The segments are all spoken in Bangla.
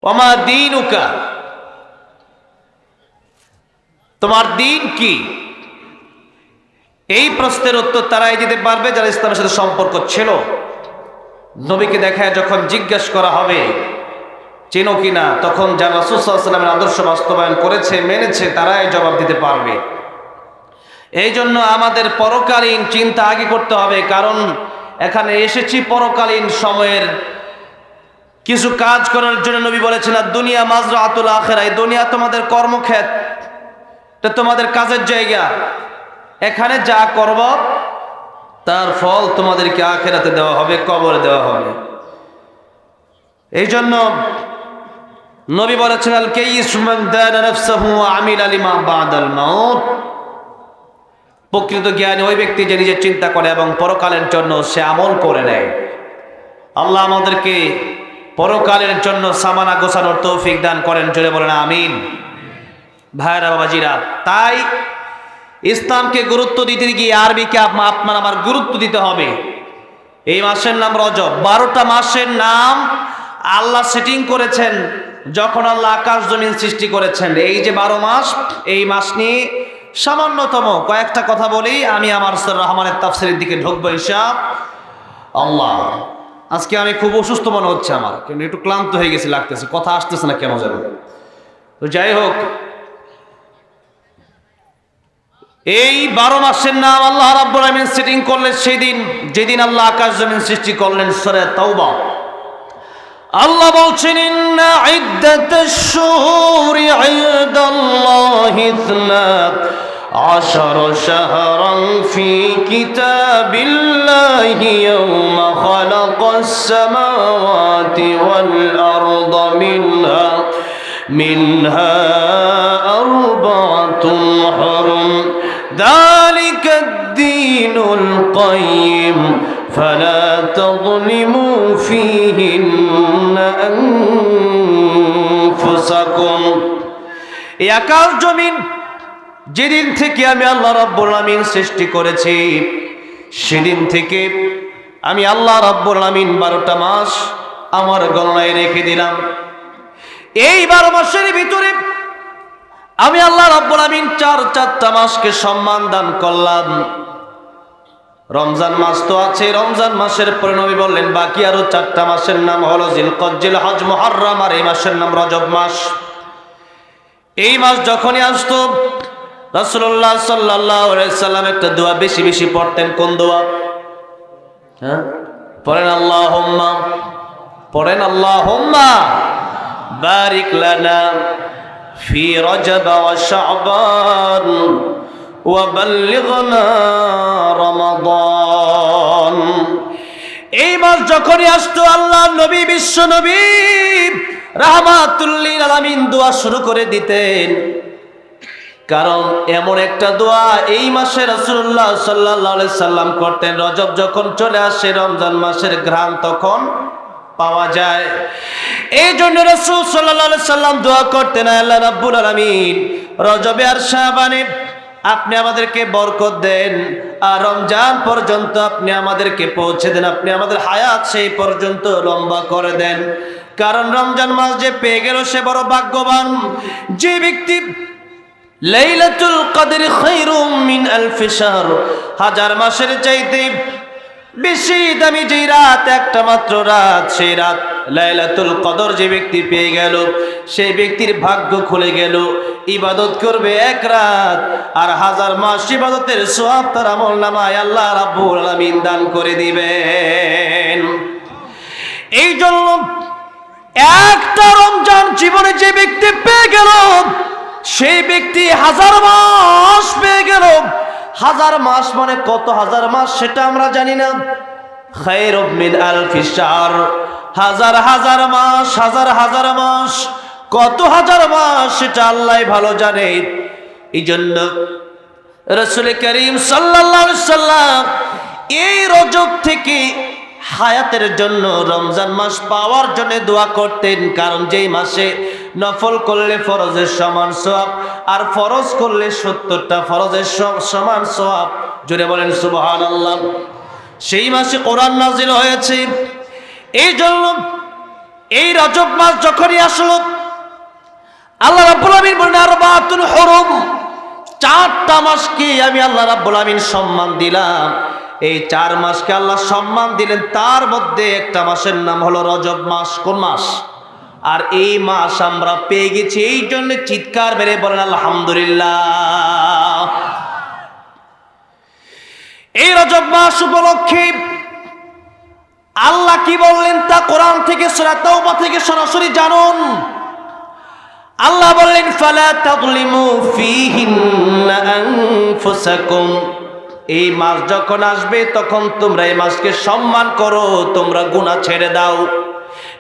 ওমা দীনুকা, তোমার দিন কি? এই প্রশ্নের উত্তর তারাই দিতে পারবে যারা ইসলামের সাথে সম্পর্ক ছিল। নবীকে দেখায় যখন জিজ্ঞেস করা হবে চেনো কিনা, তখন যারা রাসূল সাল্লাল্লাহু আলাইহি ওয়াসাল্লামের আদর্শ বাস্তবায়ন করেছে, মেনেছে, তারাই জবাব দিতে পারবে। এই জন্য আমাদের পরকালীন চিন্তা আগে করতে হবে, কারণ এখানে এসেছি পরকালীন সময়ের কিছু কাজ করার জন্য। নবী বলেছেন দুনিয়া মাজরাতুল আখিরা, এই দুনিয়া তোমাদের কর্মক্ষেত, এটা তোমাদের কাজের জায়গা। এখানে যা করব তার ফল তোমাদেরকে আখিরাতে দেওয়া হবে, কবরে দেওয়া হবে। এই জন্য নবী বলেছেন আল কাইয়িস মান দানা নাফসাহু ওয়া আমিলা লিমা বাদাল মাউত, প্রকৃত জ্ঞানী ওই ব্যক্তি যে নিজের চিন্তা করে এবং পরকালের জন্য সে আমল করে নেয়। আল্লাহ আমাদেরকে পরকালের জন্য সামানা গোছানোর তৌফিক দান করেন, জোরে বলেন আমিন। ভাইরা বাবাজিরা, তাই ইসলামকে গুরুত্ব দিতে গিয়ে আরবিকে আপনার আমার গুরুত্ব দিতে হবে। এই মাসের নাম রজব। 12টা মাসের নাম আল্লাহ সেটিং করেছেন যখন আল্লাহ আকাশ জমিন সৃষ্টি করেছেন। এই যে 12 মাস, এই মাস নিয়ে সামান্যতম কয়েকটা কথা বলি। আমি আমার সূরা রহমানের তাফসীরের দিকে ঢুকবো ইনশাআল্লাহ। আজকে আমি খুব অসুস্থ মনে হচ্ছে আমার, কিন্তু একটু ক্লান্ত হয়ে গেছি লাগতেছে, কথা আসতেছে না কেন যেন। তো যাই হোক, এই 12 মাসের নাম আল্লাহ রাব্বুল আলামিন সেটিং করলেন সেদিন যেদিন আল্লাহ আকাশ জমিন সৃষ্টি করলেন। সূরা তাওবা আল্লাহ বলছেন ইন্না ইদ্দাতাশ শুহুরি ইনদাল্লাহি 12 শাহরান ফি কিতাবিল্লাহি ইয়াওমা খালাকাস সামাওয়াতি ওয়াল আরদা মিনহা আরবাতুন হুরুম ذلك الدين القيم فلا تظلموا فيهن أنفسكم। এই আকাশ জমিন যেদিন থেকে আমি আল্লাহ রাব্বুল আলামিন সৃষ্টি করেছি, সেদিন থেকে আমি আল্লাহ রাব্বুল আলামিন 12টা মাস আমার গণনায় রেখে দিলাম। এই 12 মাসের ভিতরে আমি আল্লাহ রাব্বুল আমিন চারটা মাসকে সম্মান দান করলাম। রমজান মাস তো আছে, রমজান মাসের পরে নবী বললেন বাকি আরো 4টা মাসের নাম হলো জিলকদ, জিলহজ, মুহররম, আর এই মাসের নাম রজব মাস। এই মাস যখনই আসতো রাসূলুল্লাহ সাল্লাল্লাহু আলাইহি সাল্লাম একটা দোয়া বেশি বেশি পড়তেন। কোন দোয়া? পড়েন আল্লাহুম্মা বারিক লানা في رجب وشعبان وبلغنا رمضان। এই মাস যখনই আসতো আল্লাহ নবী, বিশ্ব নবী রাহমাতুল লিল আলামিন দোয়া শুরু করে দিতেন। কারণ এমন একটা দোয়া এই মাসে রাসূলুল্লাহ সাল্লাল্লাহু আলাইহি সাল্লাম করতেন। রজব যখন চলে আসে, রমজান মাসের ঘ্রাণ তখন পাওয়া যায়। এই জন্য রাসূল সাল্লাল্লাহু আলাইহি সাল্লাম দোয়া করতেন, আল্লাহ রাব্বুল আলামিন রজবে আর শাবানে আপনি আমাদেরকে বরকত দেন, আর রমজান পর্যন্ত আপনি আমাদেরকে পৌঁছে দেন, আপনি আমাদের হায়াত সেই পর্যন্ত লম্বা করে দেন। কারণ রমজান মাস যে পেয়ে গেল সে বড় ভাগ্যবান। যে ব্যক্তি লাইলাতুল কদর খায়রুম মিন আলফি শাহর, 1000 মাসের চাইতে বেশি দামি যে রাত, একটা মাত্র রাত, সেই রাত লাইলাতুল কদর যে ব্যক্তি পেয়ে গেল, সেই ব্যক্তির ভাগ্য খুলে গেল। ইবাদত করবে এক রাত, আর 1000 মাস ইবাদতের সওয়াব তার আমলনামায় আল্লাহ রাব্বুল আলামিন দান করে দিবেন। এই জন্য একটা রমজান জীবনে যে ব্যক্তি পেয়ে গেল, সেই ব্যক্তি 1000 মাস পেয়ে গেল। 1000 মাস মানে কত 1000 মাস সেটা আমরা জানি না। খায়রুম মিন আলফি শাহর, হাজার হাজার মাস, হাজার হাজার মাস, কত হাজার মাস সেটা আল্লাহই ভালো জানে। এই জন্য রাসূল করিম সাল্লাল্লাহু আলাইহি সাল্লাম এই রজব থেকে হায়াতের জন্য, রমজান মাস পাওয়ার জন্য দোয়া করতেন। কারণ যেই মাসে নফল করলে ফরজের সমান সওয়াব, আর ফরজ করলে 70টা ফরজের সমান সওয়াব। জোরে বলেন সুবহানাল্লাহ। সেই মাসে কোরআন নাজিল হয়েছে। এই জন্য এই রজব মাস যখনই আসলো, আল্লাহ রাব্বুল আমিন বলেন আরবাতুল হুরুম, 4টা মাসকে আমি আল্লাহ রাব্বুল আমিন সম্মান দিলাম। এই 4 মাসকে আল্লাহ সম্মান দিলেন, তার মধ্যে একটা মাসের নাম হলো রজব মাস। কোন মাস? আর এই মাস আমরা পেয়ে গেছি, এই জন্য চিৎকার মেরে বলেন আলহামদুলিল্লাহ। এই রজব মাস উপলক্ষে আল্লাহ কি বললেন তা কোরআন থেকে সূরা তাওবা থেকে সরাসরি জানুন। আল্লাহ বললেন ফালা তাযলিমু ফীহিন্না আনফুসাকুম, এই মাস যখন আসবে তখন তোমরা এই মাসকে সম্মান করো, তোমরা গুনাহ ছেড়ে দাও,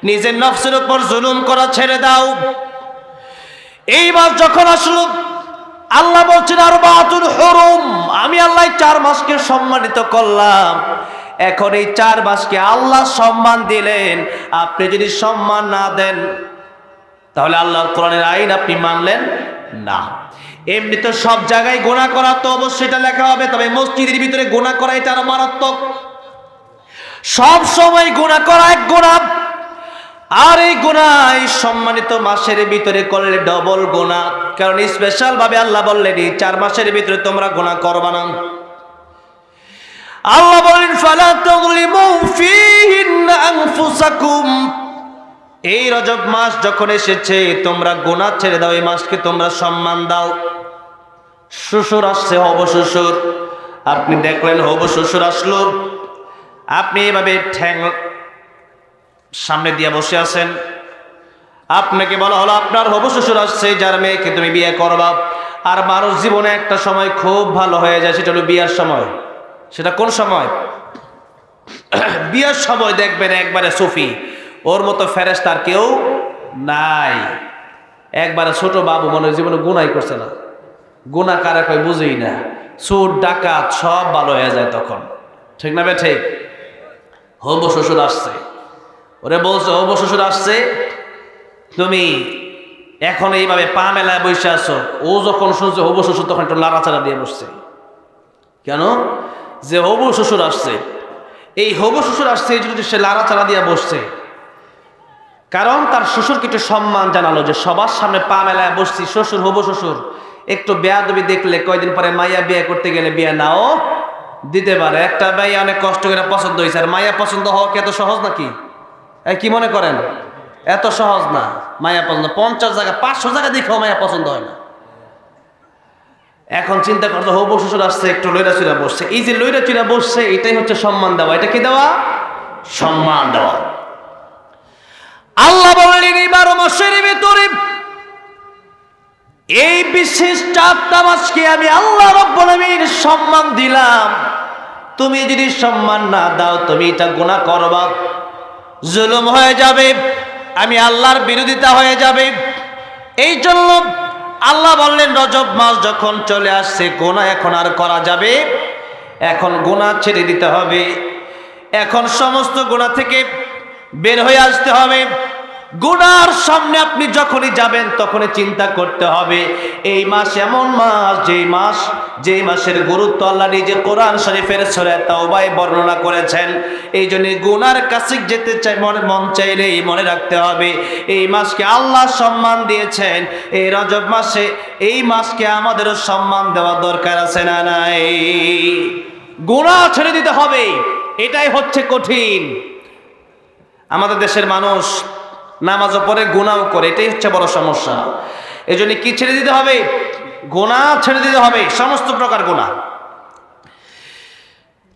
নিজের নফসের উপর জুলুম করা ছেড়ে দাও। এই মাস যখন আসলো, আল্লাহ বলছেন আরবাতুল হুরুম, আমি আল্লাহ 4 মাসকে সম্মানিত করলাম। এখন এই 4 মাসকে আল্লাহ সম্মান দিলেন, আপনি যদি সম্মান না দেন তাহলে আল্লাহর কোরআনের আইন আপনি মানলেন না। এমনি তো সব জায়গায় গুনাহ করা তো অবশ্যই এটা লেখা হবে, তবে মসজিদের ভিতরে গুনাহ করা এটা আরো মারাত্মক। সব সময় গুনাহ করা এক গুনাহ, আর এই গুনাহ এই সম্মানিত মাসের ভিতরে করলে ডবল গুনাহ। কারণ স্পেশাল ভাবে আল্লাহ বললেন এই 4 মাসের ভিতরে তোমরা গুনাহ করবা না। আল্লাহ বলেন ফালা তাযলিমু ফীহিন্না আনফুসাকুম, এই রজব মাস যখন এসেছে তোমরা গুনাহ ছেড়ে দাও, এই মাসকে তোমরা সম্মান দাও। শ্বশুর আসছে, হব শ্বশুর, আপনি দেখলেন হব শ্বশুর আসলো, আপনি এভাবে ঠ্যাং সামনে দিয়ে বসে আছেন, আপনাকে বলা হলো আপনার হব শ্বশুর আসছে, যার মেয়েকে তুমি বিয়ে করবা। আর মানুষ জীবনে একটা সময় খুব ভালো হয়ে যায়, সেটা হলো বিয়ার সময়। সেটা কোন সময়? বিয়ার সময় দেখবেন একবারে সুফি, ওর মতো ফেরেশতা আর কেউ নাই। একবারে ছোট বাবু মনে জীবনে গুনাই করছে না, গুনাহ কারা কয় বুঝেই না, চোর ডাকাত সব ভালো হয়ে যায় তখন, ঠিক না? ঠিক। হবু শ্বশুর আসছে, ওরে বলছে হবু শ্বশুর আসছে, তুমি এখন এইভাবে পা মেলায় বসে আছো। ও যখন শুনছে হবু শ্বশুর তখন একটু লাড়াচাড়া দিয়ে বসছে। কেন? যে হবু শ্বশুর আসছে, এই হবু শ্বশুর আসছে এই জন্য সে লাড়াচাড়া দিয়ে বসছে, কারণ তার শ্বশুরকে একটু সম্মান জানালো যে সবার সামনে পা মেলায় বসছি, শ্বশুর হবু শ্বশুর। একটু বেয়াদবি দেখলে কয়দিন পরে মাইয়া বিয়ে করতে গেলে বিয়ে নাও দিতে পারে। একটা ভাই অনেক কষ্ট করে পছন্দ হয়েছে, আর মাইয়া পছন্দ হওয়া কি এত সহজ নাকি? কি মনে করেন? এত সহজ না মাইয়া পছন্দ। 50 জায়গা 500 জায়গা দেখেও মাইয়া পছন্দ হয় না। এখন চিন্তা করতো হবু শ্বশুর আসছে, একটু লইরা চুরা বসছে। এই যে লইরা চুরা বসছে, এটাই হচ্ছে সম্মান দেওয়া। এটা কি দেওয়া? সম্মান দেওয়া। আল্লাহ বললেন এই 12 মাসের ভিতরে এই বিশেষ 4টা মাসকে আমি আল্লাহ রাব্বুল আমিন সম্মান দিলাম। তুমি যদি সম্মান না দাও, তুমি এটা গুনাহ করবা, জুলুম হয়ে যাবে, আমি আল্লাহর বিরোধিতা হয়ে যাবে। এই জন্য আল্লাহ বললেন রজব মাস যখন চলে আসছে, গুনাহ এখন আর করা যাবে, এখন গুনাহ ছেড়ে দিতে হবে, এখন সমস্ত গুনাহ থেকে বের হয়ে আসতে হবে। গুনার সামনে আপনি যখনই যাবেন তখনই চিন্তা করতে হবে এই মাস এমন মাস, যেই মাসের গুরুত্ব আল্লাহ নিজে কোরআন শরীফের সূরা তাওবায় বর্ণনা করেছেন। এই জন্য গুনার কাছে যেতে চাই, মন চাইলেই মনে রাখতে হবে এই মাসকে আল্লাহ সম্মান দিয়েছেন। এই রজব মাসে এই মাসকে আমাদেরও সম্মান দেওয়া দরকার আছে না নাই? গুনাহ ছেড়ে দিতে হবে, এটাই হচ্ছে কঠিন। আমাদের দেশের মানুষ নামাজও পড়ে গুনাহও করে, এটাই হচ্ছে বড় সমস্যা। এই জন্য কি ছেড়ে দিতে হবে? গুনাহ ছেড়ে দিতে হবে, সমস্ত প্রকার গুনাহ।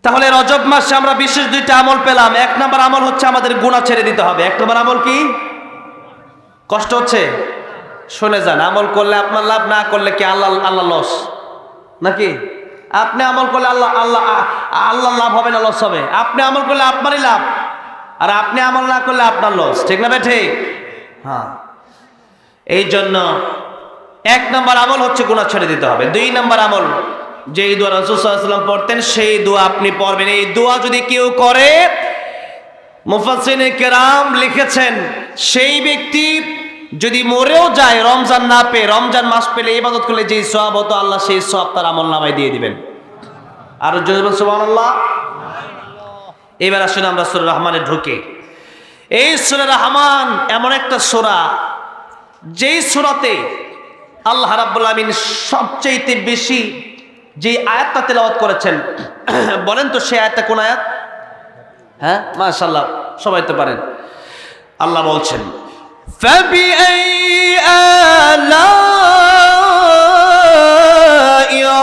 তাহলে রজব মাসে আমরা বিশেষ 2টা আমল পেলাম। 1 নম্বর আমল হচ্ছে আমাদের গুনাহ ছেড়ে দিতে হবে। 1 নম্বর আমল কি? কষ্ট হচ্ছে? শুনে যান। আমল করলে আপনার লাভ, না করলে কি আল্লাহ লস নাকি? আপনি আমল করলে আল্লাহ লাভ হবে না লস হবে? আপনি আমল করলে আপনারই লাভ, আর আপনি আমল না করলে আপনার লস, ঠিক না? ঠিক। হ্যাঁ, এই জন্য 1 নম্বর আমল হচ্ছে গুনাহ ছেড়ে দিতে হবে। 2 নম্বর আমল, যেই দোয়া রাসূল সাল্লাল্লাহু আলাইহি ওয়াসাল্লাম পড়তেন, সেই দোয়া আপনি পড়বেন। এই দোয়া যদি কেউ করে, মুফাসসিরিনে কেরাম লিখেছেন, সেই ব্যক্তি যদি মরেও যায় রমজান না পেয়ে, রমজান মাস পেলে ইবাদত করলে যেই সওয়াব হতো, আল্লাহ সেই সওয়াব তার আমলনামায় দিয়ে দিবেন। আর জোরে বলুন সুবহানাল্লাহ। এবার আসুন আমরা সূরা রহমানে ঢুকে। এই সূরা রহমান এমন একটা সূরা, যেই সূরাতে আল্লাহ রাব্বুল আমিন সবচেয়ে বেশি যে আয়াতটা তেলাওয়াত করেছেন, বলেন তো সেই আয়াতটা কোন আয়াত? হ্যাঁ, মাশাআল্লাহ, সবাই তো পারেন। আল্লাহ বলছেন, ফাবিআইয়ি আলাই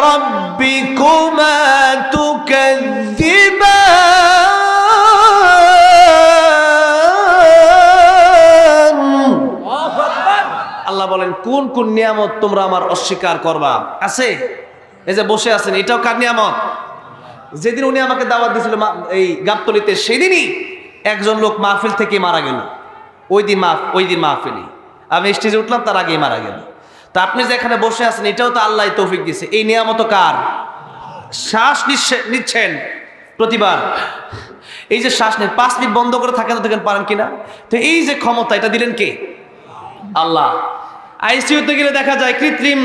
রাব্বিকুমা তুকাযযিবান। আল্লাহ বলেন, কোন কোন নিয়ামত তোমরা আমার অস্বীকার করবা? আছে, এই যে বসে আছেন, এটাও কার নিয়ামত? যেদিন উনি আমাকে দাওয়াত দিয়েছিল এই গাবতলীতে, সেদিনই একজন লোক মাহফিল থেকে মারা গেল। ওই দিন মাহফিলি আমি স্টেজে উঠলাম, তার আগেই মারা গেল। তা আপনি যে এখানে বসে আছেন, এটাও তো আল্লাহ তৌফিক দিয়েছে। এই নিয়ামত কার? শ্বাস নিচ্ছেন প্রতিবার, এই যে শ্বাস নেন, 5 মিনিট বন্ধ করে থাকেন তো দেখেন পারেন কিনা? তো এই যে ক্ষমতা, এটা দিলেন কে? আল্লাহ। আইসিইউতে গেলে দেখা যায় কৃত্রিম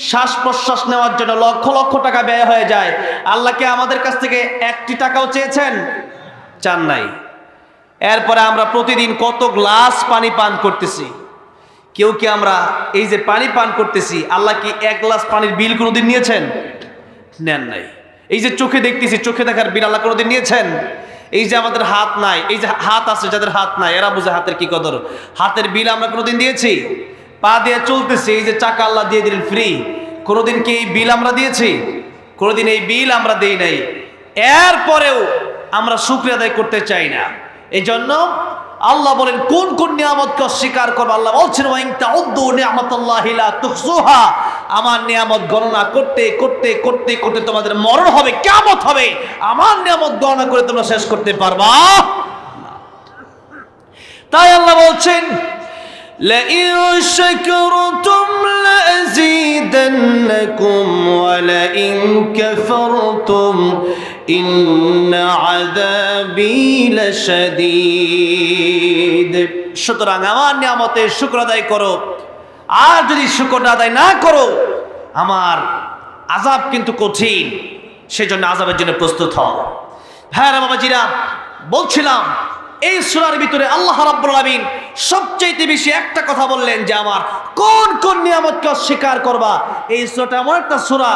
শ্বাস প্রশ্বাস নেওয়ার জন্য লক্ষ লক্ষ টাকা ব্যয় হয়ে যায়। আল্লাহকে আমাদের কাছ থেকে 1টি টাকাও চেয়েছেন? চান নাই। এরপরে আমরা প্রতিদিন কত গ্লাস পানি পান করতেছি। কেউ কি আমরা এই যে পানি পান করতেছি, আল্লাহ কি 1 গ্লাস পানির বিল কোনোদিন নিয়েছেন? নেন নাই। এই যে চোখে দেখতেছি, চোখে দেখার বিল আল্লাহ কোনোদিন নিয়েছেন? এই যে আমাদের হাত নাই, এই যে হাত আছে যাদের হাত নাই, এরা বুঝে হাতের কি কদর। হাতের বিল আমরা কোনোদিন দিয়েছি? পা দিয়ে চলতেছি, এই যে চাকা আল্লাহ দিয়ে দিলেন ফ্রি, কোনোদিন কি এই বিল আমরা দিয়েছি? কোনোদিন এই বিল আমরা দেই নাই। এরপরেও আমরা শুকরিয়া আদায় করতে চাই না। এই জন্য আল্লাহ বলেন, কোন কোন নিয়ামতকে অস্বীকার করবে? আল্লাহ বলছেন, ওয়া ইন তাউদ্দু নি'মাতাল্লাহি লা তুহসুহা। আমার নিয়ামত গণনা করতে করতে করতে করতে তোমাদের মরণ হবে, কিয়ামত হবে, আমার নিয়ামত গণনা করে তোমরা শেষ করতে পারবা না। তাই আল্লাহ বলছেন, لئن شكرتم لأزيدنكم ولئن كفرتم إن عذابي لشديد। সুতরাং আমার নিয়ামতের শুকর আদায় করো, আর যদি শুকর আদায় না করো আমার আযাব কিন্তু কঠিন, সেজন্য আযাবের জন্য প্রস্তুত হও। ভাইরা বাবাজিরা, বলছিলাম এই সূরার ভিতরে আল্লাহ রাব্বুল আলামিন সবচেয়ে বেশি একটা কথা বললেন যে আমার কোন কোন নিয়ামতকে অস্বীকার করবা। এই সূরাটা এমন একটা সূরা,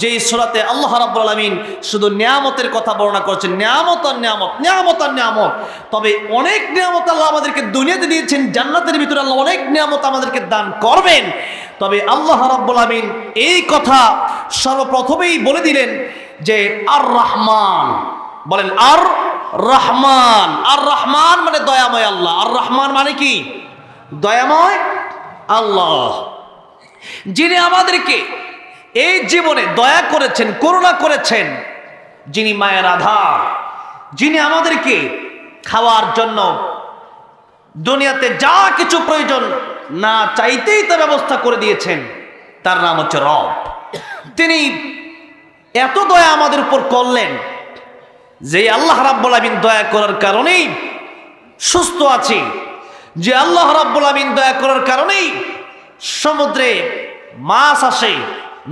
যেই সূরাতে আল্লাহ রাব্বুল আলামিন শুধু নিয়ামতের কথা বর্ণনা করেছেন, নিয়ামত আর নিয়ামত, নিয়ামত আর নিয়ামত। তবে অনেক নিয়ামত আল্লাহ আমাদেরকে দুনিয়াতে দিয়েছেন, জান্নাতের ভিতরে আল্লাহ অনেক নিয়ামত আমাদেরকে দান করবেন। তবে আল্লাহ রাব্বুল আলামিন এই কথা সর্বপ্রথমেই বলে দিলেন যে আর রহমান। বলেন আর রহমান। আর রহমান মানে দয়াময় আল্লাহ। আর রহমান মানে কি? দয়াময় আল্লাহ, যিনি আমাদেরকে এই জীবনে দয়া করেছেন, করুণা করেছেন, যিনি মায়ের আধার, যিনি আমাদেরকে খাওয়ার জন্য দুনিয়াতে যা কিছু প্রয়োজন না চাইতেই তা ব্যবস্থা করে দিয়েছেন, তার নাম হচ্ছে রব। তিনি এত দয়া আমাদের উপর করলেন যে আল্লাহ রাব্বুল আমিন দয়া করার কারণেই সুস্থ আছি, যে আল্লাহ রাব্বুল আমিন দয়া করার কারণেই সমুদ্রে মাছ আসে,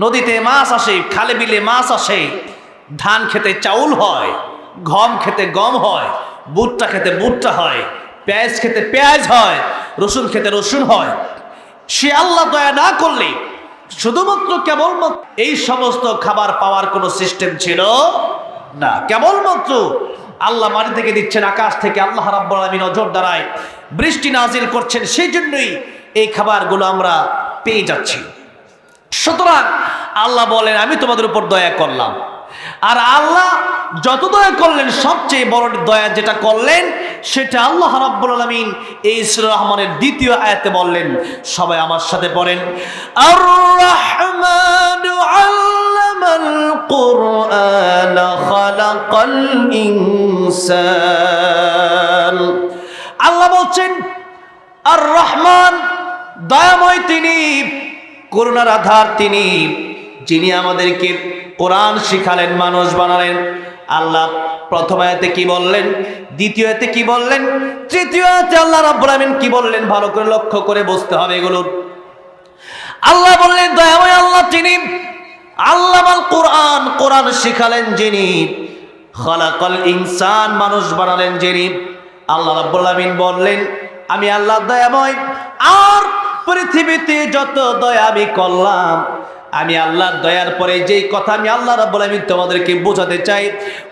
নদীতে মাছ আসে, খালে বিলে মাছ আসে, ধান খেতে চাউল হয়, গম খেতে গম হয়, ভুট্টা খেতে ভুট্টা হয়, পেঁয়াজ খেতে পেঁয়াজ হয়, রসুন খেতে রসুন হয়। সে আল্লাহ দয়া না করলে শুধুমাত্র কেবলমাত্র এই সমস্ত খাবার পাওয়ার কোনো সিস্টেম ছিল না। কেবলমাত্র আল্লাহ মাটি থেকে দিচ্ছেন, আকাশ থেকে আল্লাহ রাব্বুল আলামিন নজর দ্বারায় বৃষ্টি নাজিল করছেন, সেই জন্যই এই খাবারগুলো আমরা পেয়ে যাচ্ছি। সুতরাং আল্লাহ বলেন আমি তোমাদের উপর দয়া করলাম। আর আল্লাহ যত দয়া করলেন, সবচেয়ে বড় দয়া যেটা করলেন সেটা আল্লাহ রাব্বুল আলামিন এই সূরা রহমানের 2য় আয়াতে বললেন। সবাই আমার সাথে পড়েন, আর রহমানু আল্লামাল কুরআন খালাকাল ইনসান। আল্লাহ বলছেন আর রহমান, দয়াময় তিনি, করুণার আধার তিনি, যিনি আমাদেরকে কোরআন শিখালেন, মানুষ বানালেন। আল্লাহ প্রথম আয়াতে কি বললেন, দ্বিতীয় আয়াতে কি বললেন, তৃতীয় আয়াতে আল্লাহ রাব্বুল আমিন কি বললেন, ভালো করে লক্ষ্য করে বুঝতে হবে এগুলো। আল্লাহ বললেন দয়াময় আল্লাহ তিনি, আল্লামাল কোরআন, কোরআন শিখালেন যিনি, খালাকাল ইনসান, মানুষ বানালেন যিনি। আল্লাহ রাব্বুল আলামিন বললেন, আমি আল্লাহ দয়াময়, আর পৃথিবীতে যত দয়া আমি করলাম, আমি আল্লাহর দয়ার পরে যেই কথা আমি আল্লাহ রাব্বুল আলামিন তোমাদেরকে বোঝাতে চাই,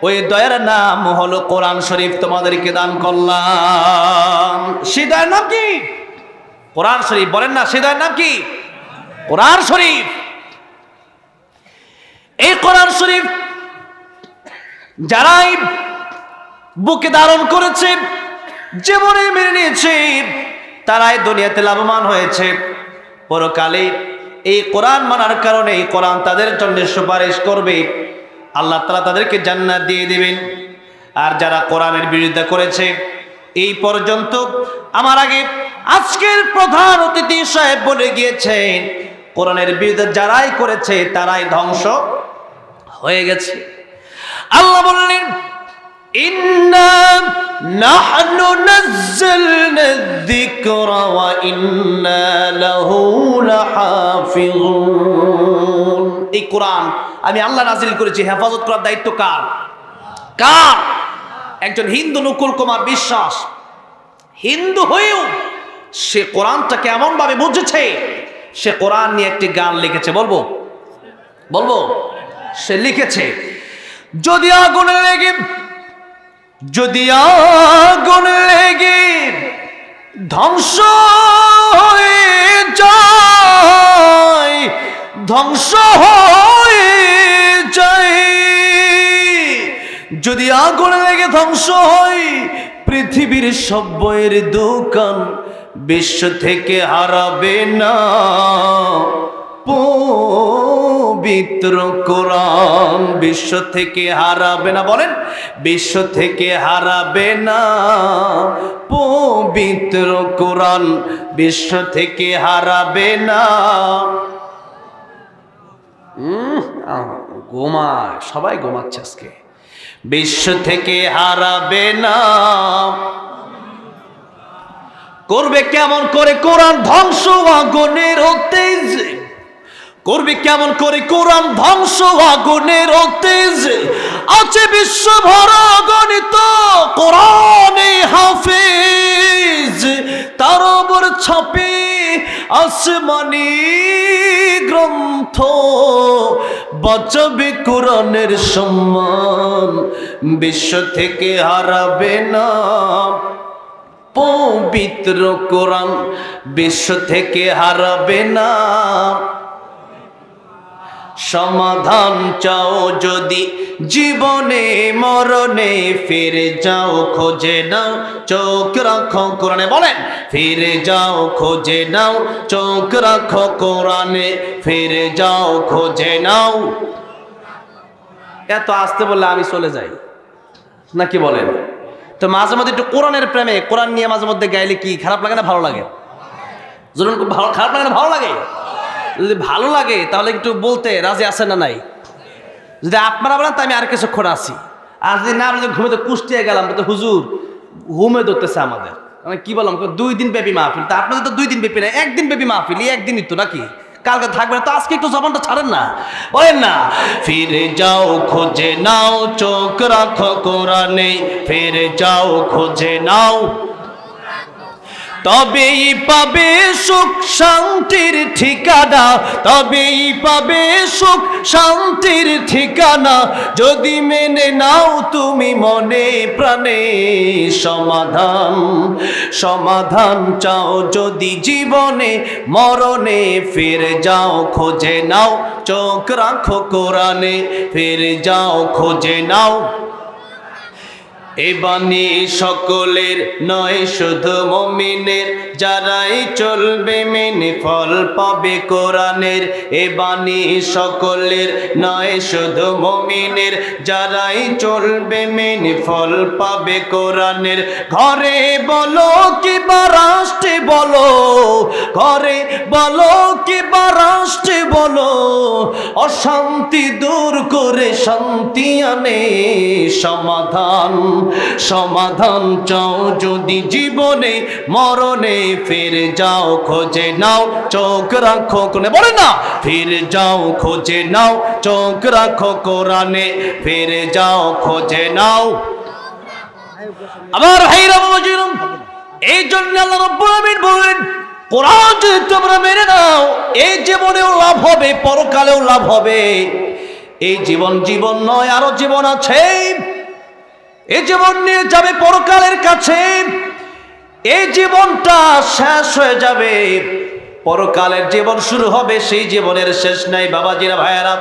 ওই দয়ার নাম হলো কোরআন শরীফ তোমাদেরকে দান করলাম। সেই দয়ার নাম কি? কোরআন শরীফ। বলেন না, সেই দয়ার নাম কি? কোরআন শরীফ। এই কোরআন শরীফ যারাই বুকে ধারণ করেছে, জীবনে মেনে নিয়েছে, তারাই দুনিয়াতে লাভবান হয়েছে। পরকালে এই কোরআন মানার কারণে এই কোরআন তাদের জন্য সুপারিশ করবে, আল্লাহ তাআলা তাদেরকে জান্নাত দিয়ে দিবেন। আর যারা কোরআনের বিরোধিতা করেছে, এই পর্যন্ত আমার আগে আজকের প্রধান অতিথি সাহেব বলে গিয়েছেন, কোরআনের বিরোধিতা যারাই করেছে তারাই ধ্বংস হয়ে গেছে। আল্লাহ বললেন, ইন্না নাহনু নাযালনা যিকরা ওয়া ইন্না লাহু লাহাফিজুন। এই কোরআন আমি আল্লাহ নাযিল করেছি, হেফাজত করার দায়িত্ব কার? কার? একজন হিন্দু নকুল কুমার বিশ্বাস হিন্দু হয়েও সে কোরআনটাকে এমন ভাবে বুঝেছে, সে কোরআন নিয়ে একটি গান লিখেছে। বলবো বলবো সে লিখেছে, যদি আগুন লেগে, যদি আগুন লেগে ধ্বংস হয়ে যায়, ধ্বংস হয়ে যায়, যদি আগুন লেগে ধ্বংস হয় পৃথিবীর সব বইয়ের দোকান, বিশ্ব থেকে হারাবে না পবিত্র কোরআন। বিশ্ব থেকে হারাবে না, বলেন, বিশ্ব থেকে হারাবে না পবিত্র কোরআন, বিশ্ব থেকে হারাবে না। ঘুমায়, সবাই ঘুমাচ্ছে আজকে। বিশ্ব থেকে হারাবে না। করবে কেমন করে কোরআন ধ্বংস আগুনের তেজ, করবে কেমন করে কোরআন ধ্বংস আগুনের তেজ, আছে বিশ্ব ভরা গণিত কোরআনে হাফেজ, তার উপর ছাপে আসমানি গ্রন্থ, বাঁচাবে কোরআনের সম্মান, বিশ্ব থেকে হারাবে না পবিত্র কোরআন, বিশ্ব থেকে হারাবে না। সমাধান চাও যদি জীবনে মরণে, ফিরে যাও খোঁজে নাও, চোখ রাখো কোরআনে। বলেন, ফিরে যাও খোঁজে নাও, চোখ রাখো কোরআনে, ফিরে যাও খোঁজে নাও। এত আসতে বললে আমি চলে যাই নাকি বলেন? তো মাঝে মধ্যে একটু কোরআনের প্রেমে, কোরআন নিয়ে মাঝে মধ্যে গাইলে কি খারাপ লাগে না ভালো লাগে? জরুন ভালো, খারাপ লাগে না ভালো লাগে? যদি ভালো লাগে তাহলে একটু বলতে রাজি আছেন না নাই? যদি আপনারা বলেন তো আমি আর কিছুক্ষণ আছি, আর যদি না বলে ঘুমেতে কুষ্টিয়ে গেলাম তো হুজুর ঘুমে ধরতেছে আমাদের, আমি কি বললাম 2 দিন ব্যাপী মাহফিল, তা আপনাদের তো 2 দিন ব্যাপী না, 1 দিন ব্যাপী মাহফিল, একদিনই তো নাকি? কালকে থাকবে না তো আজকে একটু জবানটা ছাড়েন না, বলেন না, ফিরে যাও খোঁজে নাও, চোখ রাখো কোরআনে, ফিরে যাও খোঁজে নাও, তবেই পাবে সুখ শান্তির ঠিকানা, তবেই পাবে সুখ শান্তির ঠিকানা, যদি মেনে নাও তুমি মনে প্রাণে সমাধান। সমাধান চাও যদি জীবনে মরণে, ফিরে যাও খোঁজে নাও, চোখ রাখো কোরআনে, ফিরে যাও খোঁজে নাও। এ বাণী সকলের নয় শুধু মুমিনের, যারাই চলবে মেনে ফল পাবে কোরআনের। এ বাণী সকলের নয় শুধু মুমিনের, যারাই চলবে মেনে ফল পাবে কোরআনের। ঘরে বলো কিংবা রাষ্ট্রে বলো, ঘরে বলো কিংবা রাষ্ট্রে বলো, অশান্তি দূর করে শান্তি আনে সমাধান। সমাধান চাও যদি জীবনে মরণে, ফিরে যাও খোঁজে নাও, চোখ রাখো কোরআনে। বলে না, ফিরে যাও খোঁজে নাও, চোখ রাখো কোরআনে, ফিরে যাও খোঁজে নাও। আমার ভাইরা বাবাজিরা, এই জন্য আল্লাহ রাব্বুল আমিন বললেন, কোরআন যদি তোমরা মেনে নাও, এই জীবনেও লাভ হবে, পরকালেও লাভ হবে। এই জীবন নয়, আরো জীবন আছে। এই জীবন নিয়ে যাবে পরকালের কাছে। এই জীবনটা শেষ হয়ে যাবে, পরকালের জীবন শুরু হবে, সেই জীবনের শেষ নাই। বাবাজিরা, ভাইয়েরা,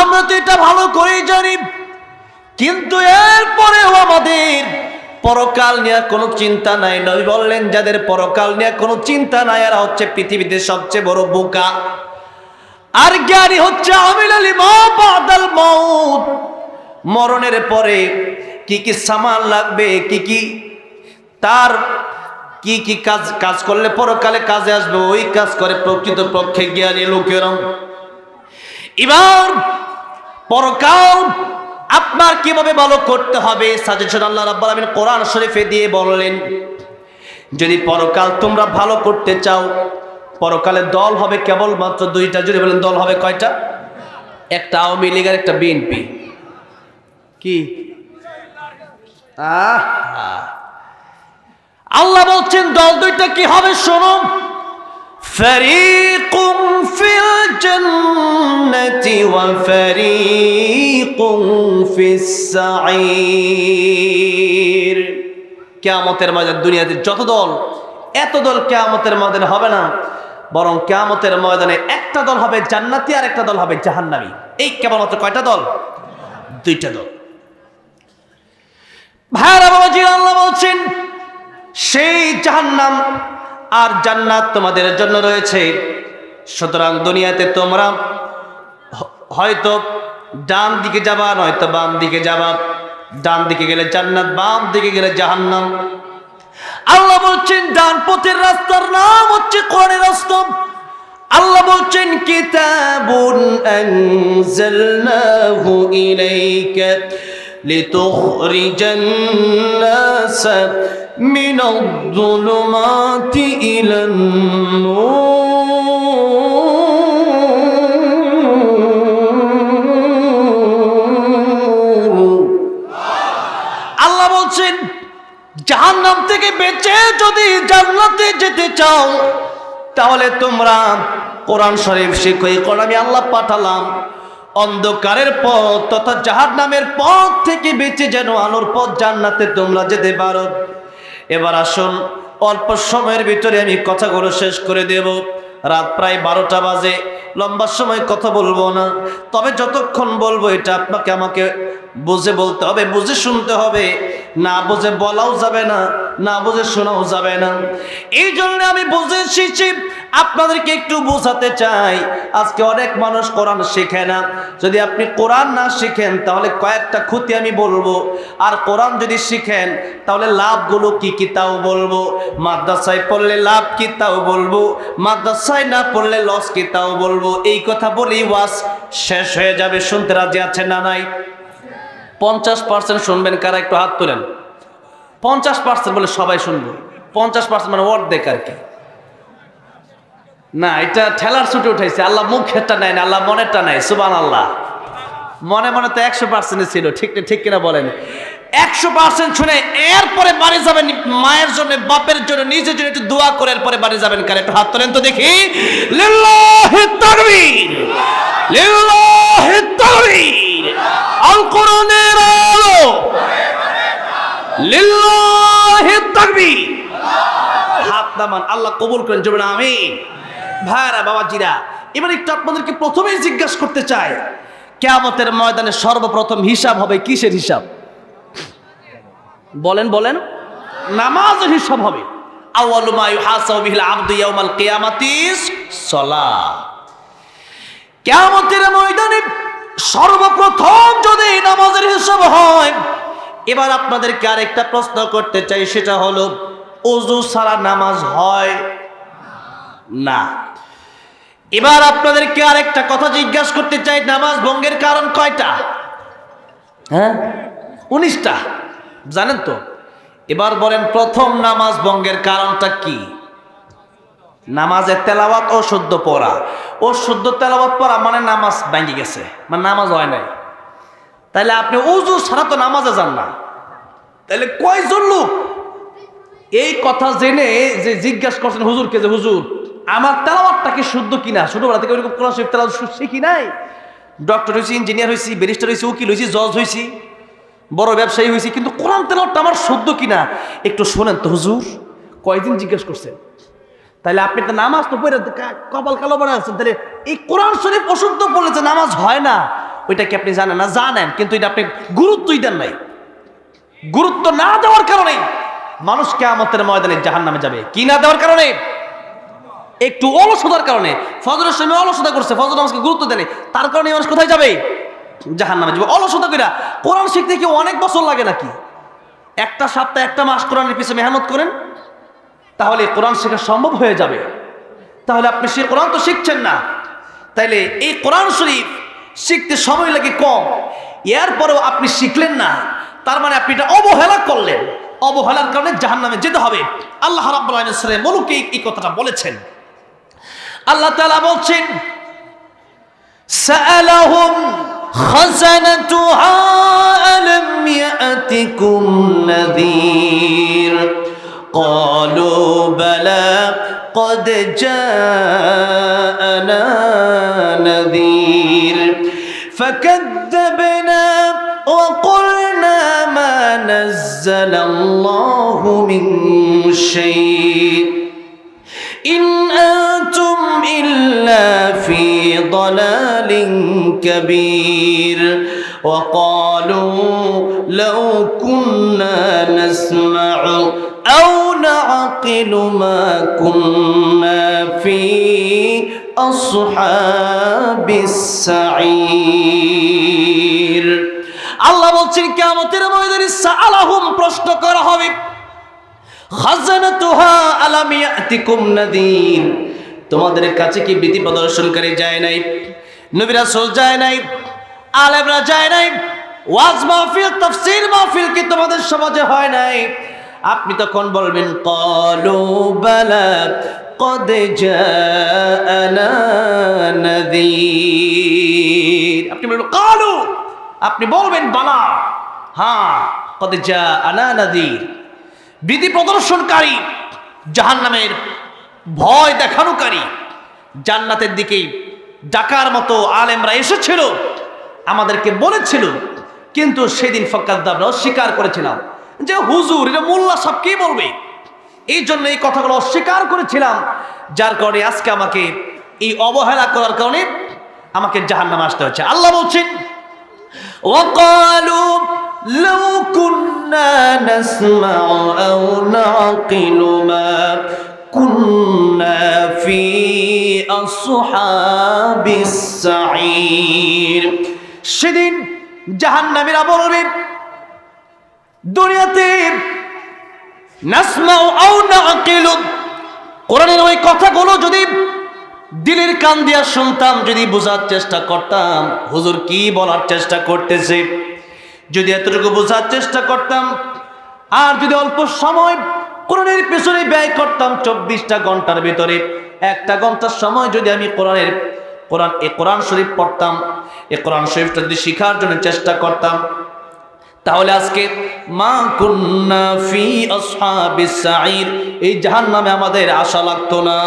আমরা তো এটা ভালো করেই জানি, কিন্তু এরপরেও আমাদের পরকাল নিয়ে কোনো চিন্তা নাই। নবী বললেন, যাদের পরকাল নিয়ে কোনো চিন্তা নাই, এরা হচ্ছে পৃথিবীতে সবচেয়ে বড় বোকা। আর জ্ঞানী হচ্ছে আমিল লিমা বাদাল মাউত। মরণের পরে কি কি সামান লাগবে, তার কি কাজ করলে পরকালে কাজে আসবে, ওই কাজ করে প্রকৃত পক্ষে জ্ঞানী লোকেরা। এবার পরকাল আপনার কিভাবে ভালো করতে হবে, সাজেশন আল্লাহ রাব্বুল আমিন কোরআন শরীফে দিয়ে বললেন, যদি পরকাল তোমরা ভালো করতে চাও, পরকালে দল হবে কেবলমাত্র দুইটা। যদি বলেন দল হবে কয়টা? একটা আওয়ামী লীগ আর একটা বিএনপি। কি আল্লাহ বলছেন দল দুইটা কি হবে শোনো, ফারিকুম ফিল জান্নাতি ওয়া ফারিকুম ফিস সাঈর। কিয়ামতের ময়দানে দুনিয়াতে যত দল, এত দল কিয়ামতের ময়দানে হবে না, বরং কিয়ামতের ময়দানে একটা দল হবে জান্নাতি আর একটা দল হবে জাহান্নামী। এই কেবলমাত্র কয়টা দল? দুইটা দল। ভাইরা বাবাজি, আল্লাহ বলছেন সেই জাহান্নাম আর জান্নাত তোমাদের জন্য রয়েছে। সুতরাং দুনিয়াতে তোমরা হয়তো ডান দিকে যাবা, নয়তো বাম দিকে যাবা। ডান দিকে গেলে জান্নাত, বাম দিকে গেলে জাহান্নাম। আল্লাহ বলছেন ডান পথের রাস্তার নাম হচ্ছে কোরআনের রাস্তা। আল্লাহ বলছেন কিতাবুন আনজালনাহু ইলাইকা লিতুখরিজান নাস মিনাজ-যুলুমাতি ইলান-নূর। আল্লাহ বলছেন জাহান্নাম থেকে বেঁচে যদি জান্নাতে যেতে চাও, তাহলে তোমরা কোরআন শরীফ শিখো। এই কোরআন আমি আল্লাহ পাঠালাম অন্ধকারের পথ তথা জাহান্নামের পথ থেকে বেঁচে যেন আলোর পথ জান্নাতে তোমরা যেতে পারো। এবার আসুন, অল্প সময়ের ভিতরে আমি কথাগুলো শেষ করে দেব। রাত প্রায় 12টা বাজে, লম্বা সময় কথা বলবো না, তবে যতক্ষণ বলবো এটা আপনাকে আমাকে বুঝে বলতে হবে, বুঝে শুনতে হবে। না বুঝে বলাও যাবে না, না বুঝে শোনাও যাবে না। এই জন্য আমি বুঝে এসেছি, আপনাদেরকে একটু বোঝাতে চাই। আজকে অনেক মানুষ কোরআন শেখে না। যদি আপনি কোরআন না শিখেন তাহলে কয়েকটা ক্ষতি আমি বলবো, আর কোরআন যদি শিখেন তাহলে লাভগুলো কি কি তাও বলবো। মাদ্রাসায় পড়লে লাভ কি তাও বলবো, মাদ্রাসায় না পড়লে লস কি তাও বলবো। এই কথা বলেই ওয়াজ শেষ হয়ে যাবে। শুনতে রাজি আছেন না নাই? 50% শুনবেন কারা? একটু হাত তোলেন। 50% বলে সবাই শুনবো। 50% মানে অর্ধেক আর কি না, এটা ঠেলার ছুটে উঠাইছে। আল্লাহ মুখেরটা নেয় না, আল্লাহ মনেরটা নেয়। সুবহানাল্লাহ। মনে মনে তো 100% ছিল, ঠিক কিনা বলেন? 100% শুনে এরপরে বাড়ি যাবেন মায়ের জন্য, বাপের জন্য, নিজের জন্য একটু দোয়া করে এরপরে বাড়ি যাবেন কারা? একটু হাত তোলেন তো দেখি। লিল্লাহি তাকবীর, লিল্লাহি তাকবীর। আল কোরআনের আলো, লিল্লাহি তাকবীর। হাত নামান, আল্লাহ কবুল করেন। জোরে আমিন। ভাইরা বাবাজিরা, এবার একটু আপনাদেরকে প্রথমেই জিজ্ঞাসা করতে চাই, কিয়ামতের ময়দানে সর্বপ্রথম হিসাব হবে কিসের হিসাব? বলেন বলেন। নামাজের হিসাব হবে। আউয়ালু মা ইউহাসাবু বিহিল আবদু ইয়াউমাল কিয়ামাতিস সালাহ। কিয়ামতের ময়দানে সর্বপ্রথম যদি নামাজের হিসাব হয়, এবার আপনাদেরকে আরেকটা প্রশ্ন করতে চাই, সেটা হলো ওযু ছাড়া নামাজ হয় না। এবার আপনাদেরকে আরেকটা কথা জিজ্ঞাসা করতে চাই, নামাজ ভঙ্গের কারণ কয়টা? হ্যাঁ, 19টা। জানেন তো? এবার বলেন, প্রথম নামাজ ভঙ্গের কারণটা কি? নামাজের তেলাওয়াত ও শুদ্ধ পড়া। ও শুদ্ধ তেলাওয়াত পড়া মানে নামাজ ভেঙে গেছে, মানে নামাজ হয় নাই। তাহলে আপনি ওযু ছাড়া তো নামাজে যান না। তাহলে কয়জন লোক এই কথা জেনে যে জিজ্ঞাসা করছেন হুজুরকে, যে হুজুর আমার তেলাওয়াতটা কি শুদ্ধ কিনা, ছোটবেলা থেকে ওইরকম কোরআন শরীফ তেলাওয়াত শিখি নাই, ডক্টর হয়েছি, ইঞ্জিনিয়ার হয়েছি, ব্যারিস্টার হয়েছি, উকিল হয়েছি, জজ হয়েছি, বড় ব্যবসায়ী হয়েছি, কিন্তু কোরআন তেলাওয়াতটা আমার শুদ্ধ কিনা একটু শোনেন তো হুজুর। কয়দিন জিজ্ঞেস করছেন? তাহলে আপনি একটা নামাজ তো পড়ে কপাল কালো বানায় আছেন, তাহলে এই কোরআন শরীফ অশুদ্ধ পড়লে যে নামাজ হয় না ওইটা কি আপনি জানেন না? জানেন, কিন্তু এটা আপনি গুরুত্বই দেন নাই। গুরুত্ব না দেওয়ার কারণে মানুষ কিয়ামতের ময়দানে জাহান্নামে যাবে। কি না দেওয়ার কারণে? একটু অলসতার কারণে। ফজরের সময় অলসতা করছে, ফজর নামাজকে গুরুত্ব দেয় নাই, তার কারণে মানুষ কোথায় যাবে? জাহান্নামে যাবে। অলসতা কইরা কোরআন শিখতে কি অনেক বছর লাগে নাকি? একটা সপ্তাহ, একটা মাস কোরআনের পিছনে মেহনত করেন, তাহলে কোরআন শেখা সম্ভব হয়ে যাবে। তাহলে আপনি সে কোরআন তো শিখছেন না, তাইলে এই কোরআন শরীফ শিখতে সময় লাগে কম, এরপরেও আপনি শিখলেন না, তার মানে আপনি এটা অবহেলা করলেন। অবহেলার কারণে জাহান্নামে যেতে হবে। আল্লাহ রাব্বুল আলামিন সূরা মুলুকে এই কথাটা বলেছেন। আল্লাহ তাআলা বলছেন, সাআলাহুম খাযানাতুহা আলাম ইয়াতিকুম নাযীর ক্বালু বালা قد جاءنا نذير فكذبنا وقلنا ما نزل الله من شيء إن أنتم إلا في ضلال كبير وقالوا لو كنا نسمع أو نعقل ما كنا في أصحاب السعير আল্লাহ বলছেন কিয়ামতের ময়দানে সাআলাহুম প্রশ্ন করা হবে, খাজানাতুহা আলাম ইয়াতিকুম নাযীর তোমাদের কাছে কি ভীতি প্রদর্শনকারী যায় নাই? নবী রাসূল যায় নাই, আলেমরা যায় নাই, ওয়াজ মাহফিল তাফসীর মাহফিল কি তোমাদের সমাজে হয় নাই? আপনি তখন বলবেন ক্বালু বালা قد جاءنا نذير আপনি বলবেন ক্বালু, আপনি বলবেন বালা, হ্যাঁ قد جاءنا نذير ভীতি প্রদর্শনকারী, জাহান্নামের ভয় দেখানোকারী, জান্নাতের দিকে ডাকার মতো আলেমরা এসেছিল, আমাদেরকে বলেছিল, কিন্তু সেদিন ফাকাদ্দাবনা অস্বীকার করেছিলাম যে হুজুর এটা মোল্লা সাহেব কি বলবে, এই জন্য এই কথাগুলো অস্বীকার করেছিলাম, যার কারণে আজকে আমাকে এই অবহেলা করার কারণে আমাকে জাহান্নামে আসতে হচ্ছে। আল্লাহ বলছেন ওয়াকালু লাউ কুন্না নাসমাউ আও নাকিলু মা কুন্না ফি আসহাবিস সাঈর সেদিন জাহান্নামীরা বলবে দুনিয়াতে নাসমাউ আও নাকিলু কোরআনের ওই কথাগুলো যদি দিলের কান দিয়া শুনতাম, যদি বোঝার চেষ্টা করতাম হুজুর কি বলার চেষ্টা করতেছে, যদি এতটুকু বোঝার চেষ্টা করতাম, আর যদি অল্প সময় কোরআনের পেছনে ব্যয় করতাম, 24টা ঘন্টার ভিতরে 1টা ঘন্টার সময় যদি আমি কোরআন শরীফ পড়তাম, এই কোরআন শরীফটা যদি শিখার জন্য চেষ্টা করতাম, তাহলে আজকে মা কুন্না ফি আসহাবিস সাঈর এই জাহান্নামে আমাদের আশা লাগতো না।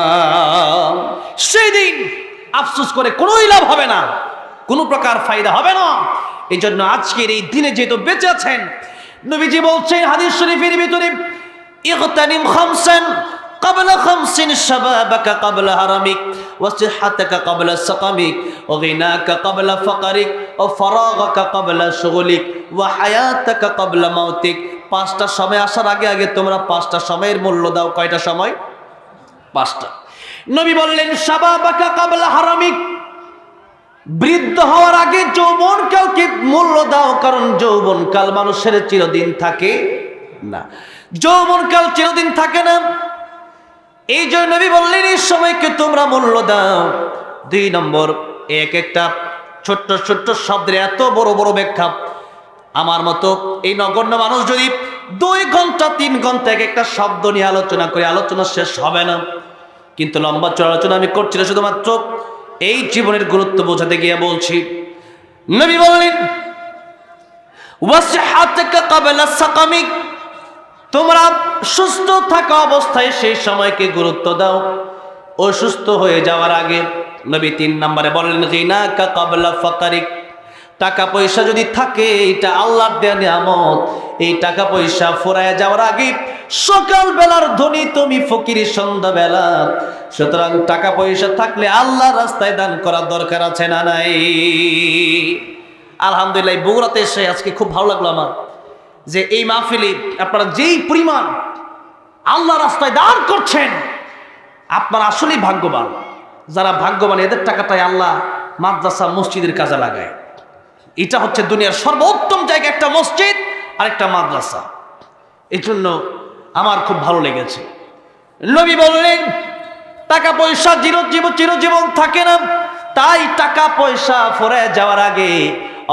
সেদিন আফসোস করে কোনোই লাভ হবে না, কোনো প্রকার ফায়দা হবে না। এই জন্য আজকের এই দিনে যেহেতু বেঁচে আছেন, নবীজি বলছেন হাদিস শরীফের ভিতরে ইগতানিম খামসান قبل 50 شبابك قبل هرمك وصحتك قبل سقمك وغناك قبل فقرك وفراغك قبل شغلك وحياتك قبل موتك 5টা সময় আসার আগে আগে তোমরা 5টা সময়ের মূল্য দাও। কয়টা সময়? 5টা। নবী বললেন শাবাবাকা কাবলা হারামিক, বৃদ্ধ হওয়ার আগে যৌবনকালকে মূল্য দাও, কারণ যৌবনকাল মানুষের চিরদিন থাকে না, যৌবনকাল চিরদিন থাকে না। এই জন্য নবী বললেন এই সময়কে তোমরা মূল্য দাও। 2 নম্বর, এক একটা ছোট্ট ছোট্ট শব্দের এত বড় বড় ব্যাখ্যা, আমার মতো এই নগণ্য মানুষ যদি 2 ঘন্টা 3 ঘন্টা এক একটা শব্দ নিয়ে আলোচনা করে, আলোচনা শেষ হবে না। কিন্তু লম্বা চড়া আলোচনা আমি করছি না, শুধুমাত্র এই জীবনের গুরুত্ব বোঝাতে গিয়ে বলছি। নবী বললেন ওয়াসিহাতুকা ক্বাবলা সাকামিক, তোমরা সুস্থ থাকা অবস্থায় সেই সময়কে গুরুত্ব দাও, অসুস্থ হয়ে যাওয়ার আগে। নবী 3 নম্বরে বললেন গিনাকা ক্বাবলা ফাকারিক, টাকা পয়সা যদি থাকে এটা আল্লাহর দেয়া নিয়ামত, এই টাকা পয়সা ফুরায় যাওয়ার আগে সকাল বেলার ধনী তুমি ফকির সন্ধ্যাবেলা। সুতরাং টাকা পয়সা থাকলে আল্লাহর রাস্তায় দান করার দরকার আছে না নাই? আলহামদুলিল্লাহ বগুড়াতে এসে আজকে খুব ভালো লাগলো আমার, যে এই মাহফিলে আপনারা যেই পরিমাণ আল্লাহ রাস্তায় দান করছেন, আপনারা আসলেই ভাগ্যবান। যারা ভাগ্যবান এদের টাকাটাই আল্লাহ মাদ্রাসা মসজিদের কাজে লাগায়। এটা হচ্ছে দুনিয়ার সর্বোত্তম জায়গা, একটা মসজিদ আর একটা মাদ্রাসা। এই জন্য আমার খুব ভালো লেগেছে। নবী বললেন টাকা পয়সা চিরজীবন থাকে না, তাই টাকা পয়সা ফুরায় যাওয়ার আগে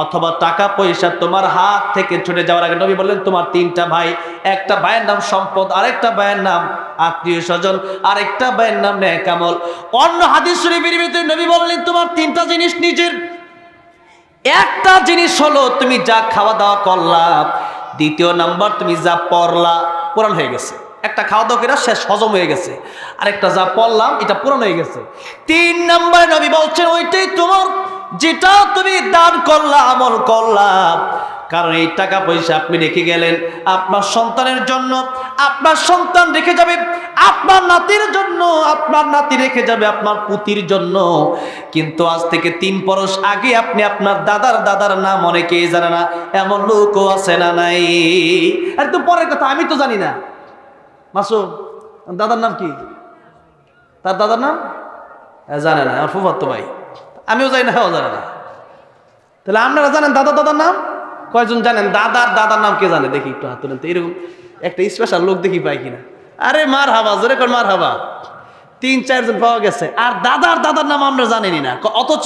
অথবা টাকা পয়সা তোমার হাত থেকে ছুটে যাওয়ার আগে নবী বললেন তোমার 3টা ভাই, একটা ভাইয়ের নাম সম্পদ, আরেকটা ভাইয়ের নাম আত্মীয় স্বজন, আরেকটা ভাইয়ের নাম নেক আমল। অন্য হাদিস শরীফের ভিতরে নবী বললেন তোমার 3টা জিনিস নিজের। একটা জিনিস হলো তুমি যা খাওয়া দাওয়া করলা, দ্বিতীয় নাম্বার তুমি যা পড়লা পুরান হয়ে গেছে, একটা খাওয়া দাওয়া করে শেষ হজম হয়ে গেছে, আরেকটা যা পড়লাম এটা পুরান হয়ে গেছে। 3 নাম্বার নবী বলছেন ওইটাই তোমার, যেটা তুমি দান করলা, আমল করলা। কারণ এই টাকা পয়সা আপনি রেখে গেলেন আপনার সন্তানের জন্য, আপনার সন্তান রেখে যাবে আপনার নাতির জন্য, আপনার নাতি রেখে যাবে আপনার পুতির জন্য। কিন্তু আজ থেকে 3 বছর আগে আপনি আপনার দাদার নাম অনেকেই জানে না, এমন লোকও আছে না নাই? আর তো পরের কথা, আমি তো জানি না। মাসুম দাদার নাম কি? তার দাদার নাম জানে না, আমার ফুফাতো ভাই। আমিও জানি না, হ্যাঁ জানে না। তাহলে আপনারা জানেন দাদার নাম? কয়জন জানেন দাদার নাম? কে জানে দেখি একটু হাত তুলেন তো। এরকম একটা স্পেশাল লোক দেখি পাই কিনা। আরে মার হাবা, জোরে কর মার হাবা। 3-4 জন পাওয়া গেছে। আর দাদার নাম আমরা জানিনি না। অথচ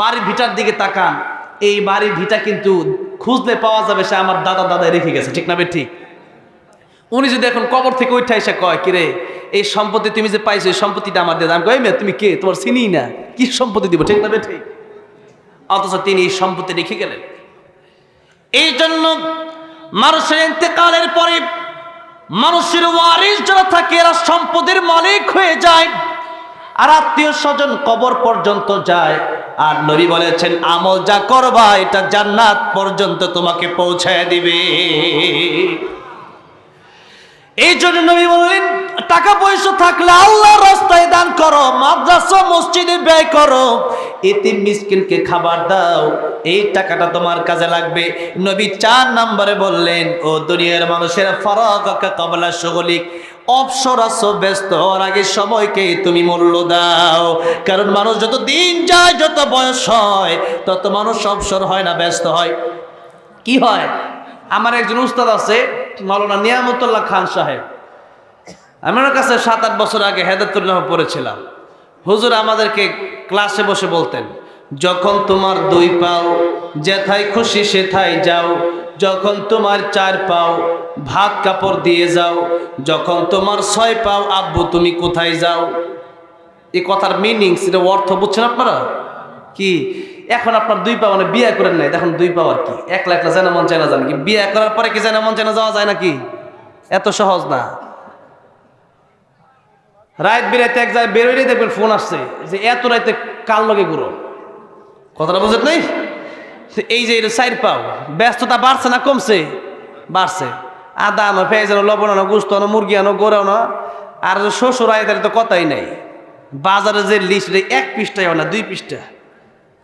বাড়ির ভিটার দিকে তাকান, এই বাড়ির ভিটা কিন্তু খুঁজলে পাওয়া যাবে সে আমার দাদা রেখে গেছে, ঠিক না বে ঠিক? উনি যদি এখন কবর থেকে উঠে এসে কয় কিরে এই সম্পত্তি তুমি যে পাইছো, এই সম্পত্তিটা আমার দিয়ে, আমি কই মেয়ে তুমি কে, তোমার চিনি না, কি সম্পত্তি দিব, ঠিক না বে ঠিক? অথচ তিনি এই সম্পত্তি রেখে গেলেন। এই জন্য মানুষের ইন্তেকালের পরে মানুষের ওয়ারিস যারা থাকে এরা সম্পদের মালিক হয়ে যায়, আর আত্মীয় স্বজন কবর পর্যন্ত যায়। আর নবী বলেছেন আমল যা করবা এটা জান্নাত পর্যন্ত তোমাকে পৌঁছায় দিবে। এই জন্য নবী বললেন টাকা পয়সা থাকলে আল্লাহর রাস্তায় দান করো, মাদ্রাসা মসজিদে ব্যয় করো, এতিম মিসকিনকে খাবার দাও, এই টাকাটা তোমার কাজে লাগবে। নবী 4 নম্বরে বললেন ও দুনিয়ার মানুষেরা ফারাগাকা ক্বাবলা শুগলিক, অবসর আছো ব্যস্ত হওয়ার আগে সময়কে তুমি মূল্য দাও। কারণ মানুষ যত দিন যায়, যত বয়স হয়, তত মানুষ অবসর হয় না, ব্যস্ত হয়। কি হয়? আমার একজন উস্তাদ আছে মাওলানা নিয়ামতুল্লাহ খান সাহেব, আমার কাছে 7-8 বছর আগে হেদায়েতুল্লাহ পড়েছিলাম। হুজুর আমাদেরকে ক্লাসে বসে বলতেন, যখন তোমার 2 পাও যেথায় খুশি সেথায় যাও, যখন তোমার 4 পাও ভাত কাপড় দিয়ে যাও, যখন তোমার 6 পাও আব্বু তুমি কোথায় যাও। এই কথার মিনিং, সেটা অর্থ বুঝছেন আপনারা? কি এখন আপনার 2 পা মানে বিয়ে করেন নাই, এখন 2 পা আর কি একলা জানা মন চায় না, জান কি বিয়ে করার পরে কি জানা মন চায় না যাওয়া যায় নাকি? এত সহজ না। রাত বেরাইতে এক জায়গায় বেরোইলে দেখবেন ফোন আসছে যে এত রাইতে কাল লগে ঘুরো, কথাটা বুঝেন নাই? এই যে 4 পাও ব্যস্ততা বাড়ছে না কমছে? বাড়ছে। আদা আনো, পেঁয়াজ আনো, লবণ আনো, গুস্ত আনো, মুরগি আনো, গরু আনো। আর শ্বশুর আয় তাহলে তো কথাই নাই। বাজারে যে লিস্ট 1 পৃষ্ঠায় না 2 পৃষ্ঠা,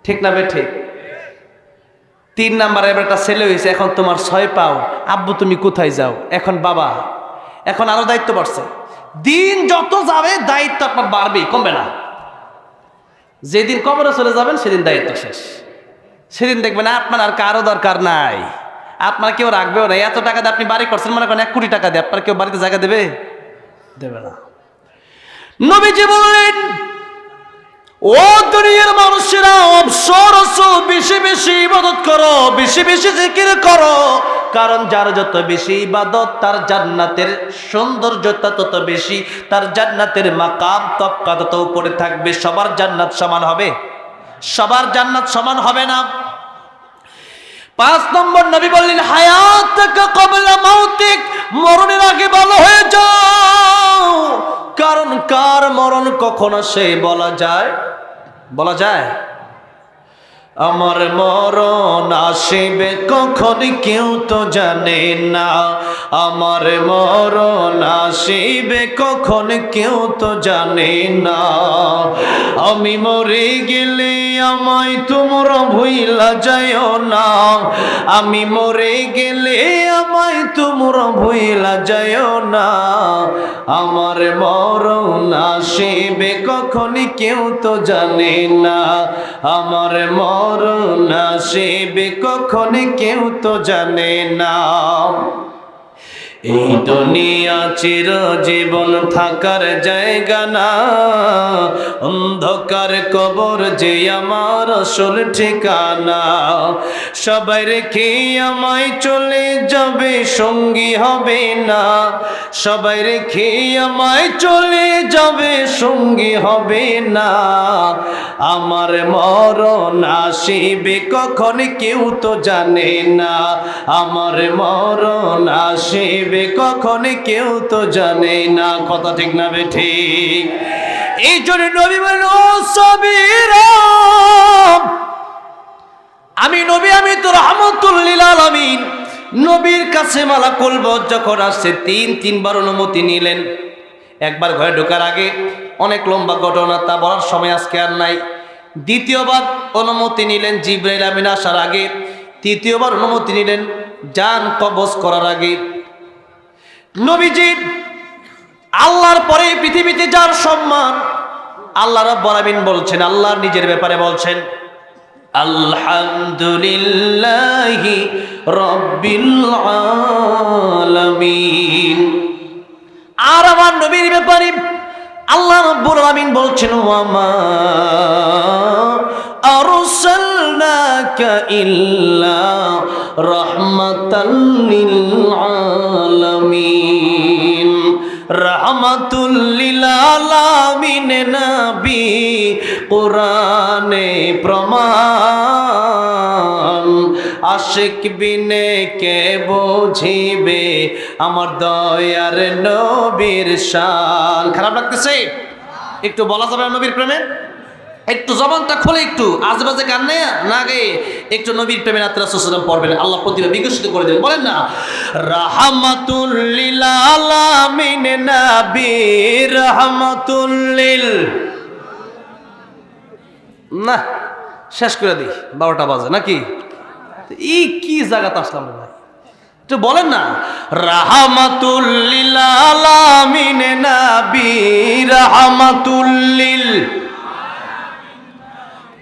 ঠিক না বে ঠিক? 3 নাম্বারে এবার একটা ছেলে হয়েছে, এখন তোমার 6 পাও আব্বু তুমি কোথায় যাও। এখন বাবা, এখন আরো দায়িত্ব বাড়ছে। দিন যত যাবে দায়িত্ব আপনার বাড়বেই, কমবে না। যেদিন কবরে চলে যাবেন সেদিন দায়িত্ব শেষ। সেদিন দেখবেন আপনার আর কারো দরকার নাই, আপনার কেউ রাখবেও না। এত টাকা দিয়ে আপনি বাড়ি করছেন, মনে করেন 1 কোটি টাকা দিয়ে, আপনার কেউ বাড়িতে জায়গা দেবে? দেবে না। নবীজি বললেন ও দুনিয়ার মানুষেরা অবসর আছো, বেশি বেশি ইবাদত করো, বেশি বেশি জিকির করো। কারণ যার যত বেশি ইবাদত তার জান্নাতের সৌন্দর্যতা তত বেশি, তার জান্নাতের মাকাম তবকা তত উপরে থাকবে। সবার জান্নাত সমান হবে? সবার জান্নাত সমান হবে না। 5 নম্বর নবী বললেন হায়াতাকা ক্বাবলা মাউতিক, মরণের আগে ভালো হয়ে যাও, কারণ কার মরণ কখন আসে বলা যায়? বলা যায়? আমার মরণ আসিবে কখন কেউ তো জানে না, আমার মরণ আসিবে কখন কেউ তো জানে না, আমি মরে গেলে আমায় তোমরা ভুইলা যাইও না, আমি মরে গেলে আমায় তোমরা ভুইলা যাইও না, আমার মরণ আসিবে কখন কেউ তো জানে না, আমার মরণ আসিবে কখন কেউ তো জানে না। এই দুনিয়া চির জীবন থাকার জায়গা না, অন্ধকার কবর যে আমার আসল ঠিকানা, সবাই রেখে আমায় চলে যাবে সঙ্গী হবে না, সবাই রেখে আমায় চলে যাবে সঙ্গী হবে না, আমার মরণ আসিবে কখন কেউ তো জানে না, আমার মরণ আসিবে কখন কেউ তো জানে না। কথা ঠিক না বেঠিক? এই জন্য নবী বলেন ও সাবিরা, আমি নবী, আমি তো রাহমাতুল লিল আলামিন। নবীর কাছে মালাকুল মউত যখন আসছে 3বার অনুমতি নিলেন। একবার ঘরে ঢোকার আগে অনেক লম্বা ঘটনা, তা বলার সময় আজকে আর নাই। দ্বিতীয়বার অনুমতি নিলেন জিবরাইল আমিন আসার আগে, তৃতীয়বার অনুমতি নিলেন জান কবজ করার আগে। নবীজি আল্লাহর পরে পৃথিবীতে যার সম্মান, আল্লাহ রাব্বুল আলামিন বলছেন, আল্লাহ নিজের ব্যাপারে বলছেন আলহামদুলিল্লাহি রাব্বিল আলামিন। আর আমার নবীর ব্যাপারে আল্লাহ রাব্বুল আলামিন বলছেন ওয়ামা আরসালনাকা ইল্লা রাহমাতাল লিল আলামিন। রাহমাতুল লিল আলামিন নবী কুরআনে প্রমাণ, আশিক বিনে কে বুঝিবে আমার দয়ার নবীর শান। খারাপ লাগতেছে? একটু বলা যাবে নবীর প্রেমে? একটু জবানটা খুলে একটু আজেবাজে গান না গেয়ে একটু নবীর প্রেমে রাসূল সাল্লাল্লাহু আলাইহি ওয়াসাল্লাম পড়বেন, আল্লাহ প্রতিভা বিকশিত করে দেবেন। বলেন না রাহমাতুল লিল আলামিন নবী রাহমাতুল লিল, না শেষ করে দিই, 12টা বাজে নাকি? এই কি জায়গাতে আসলাম ভাই, একটু বলেন না রাহমাতুল লিল আলামিন নবী রাহমাতুল লিল,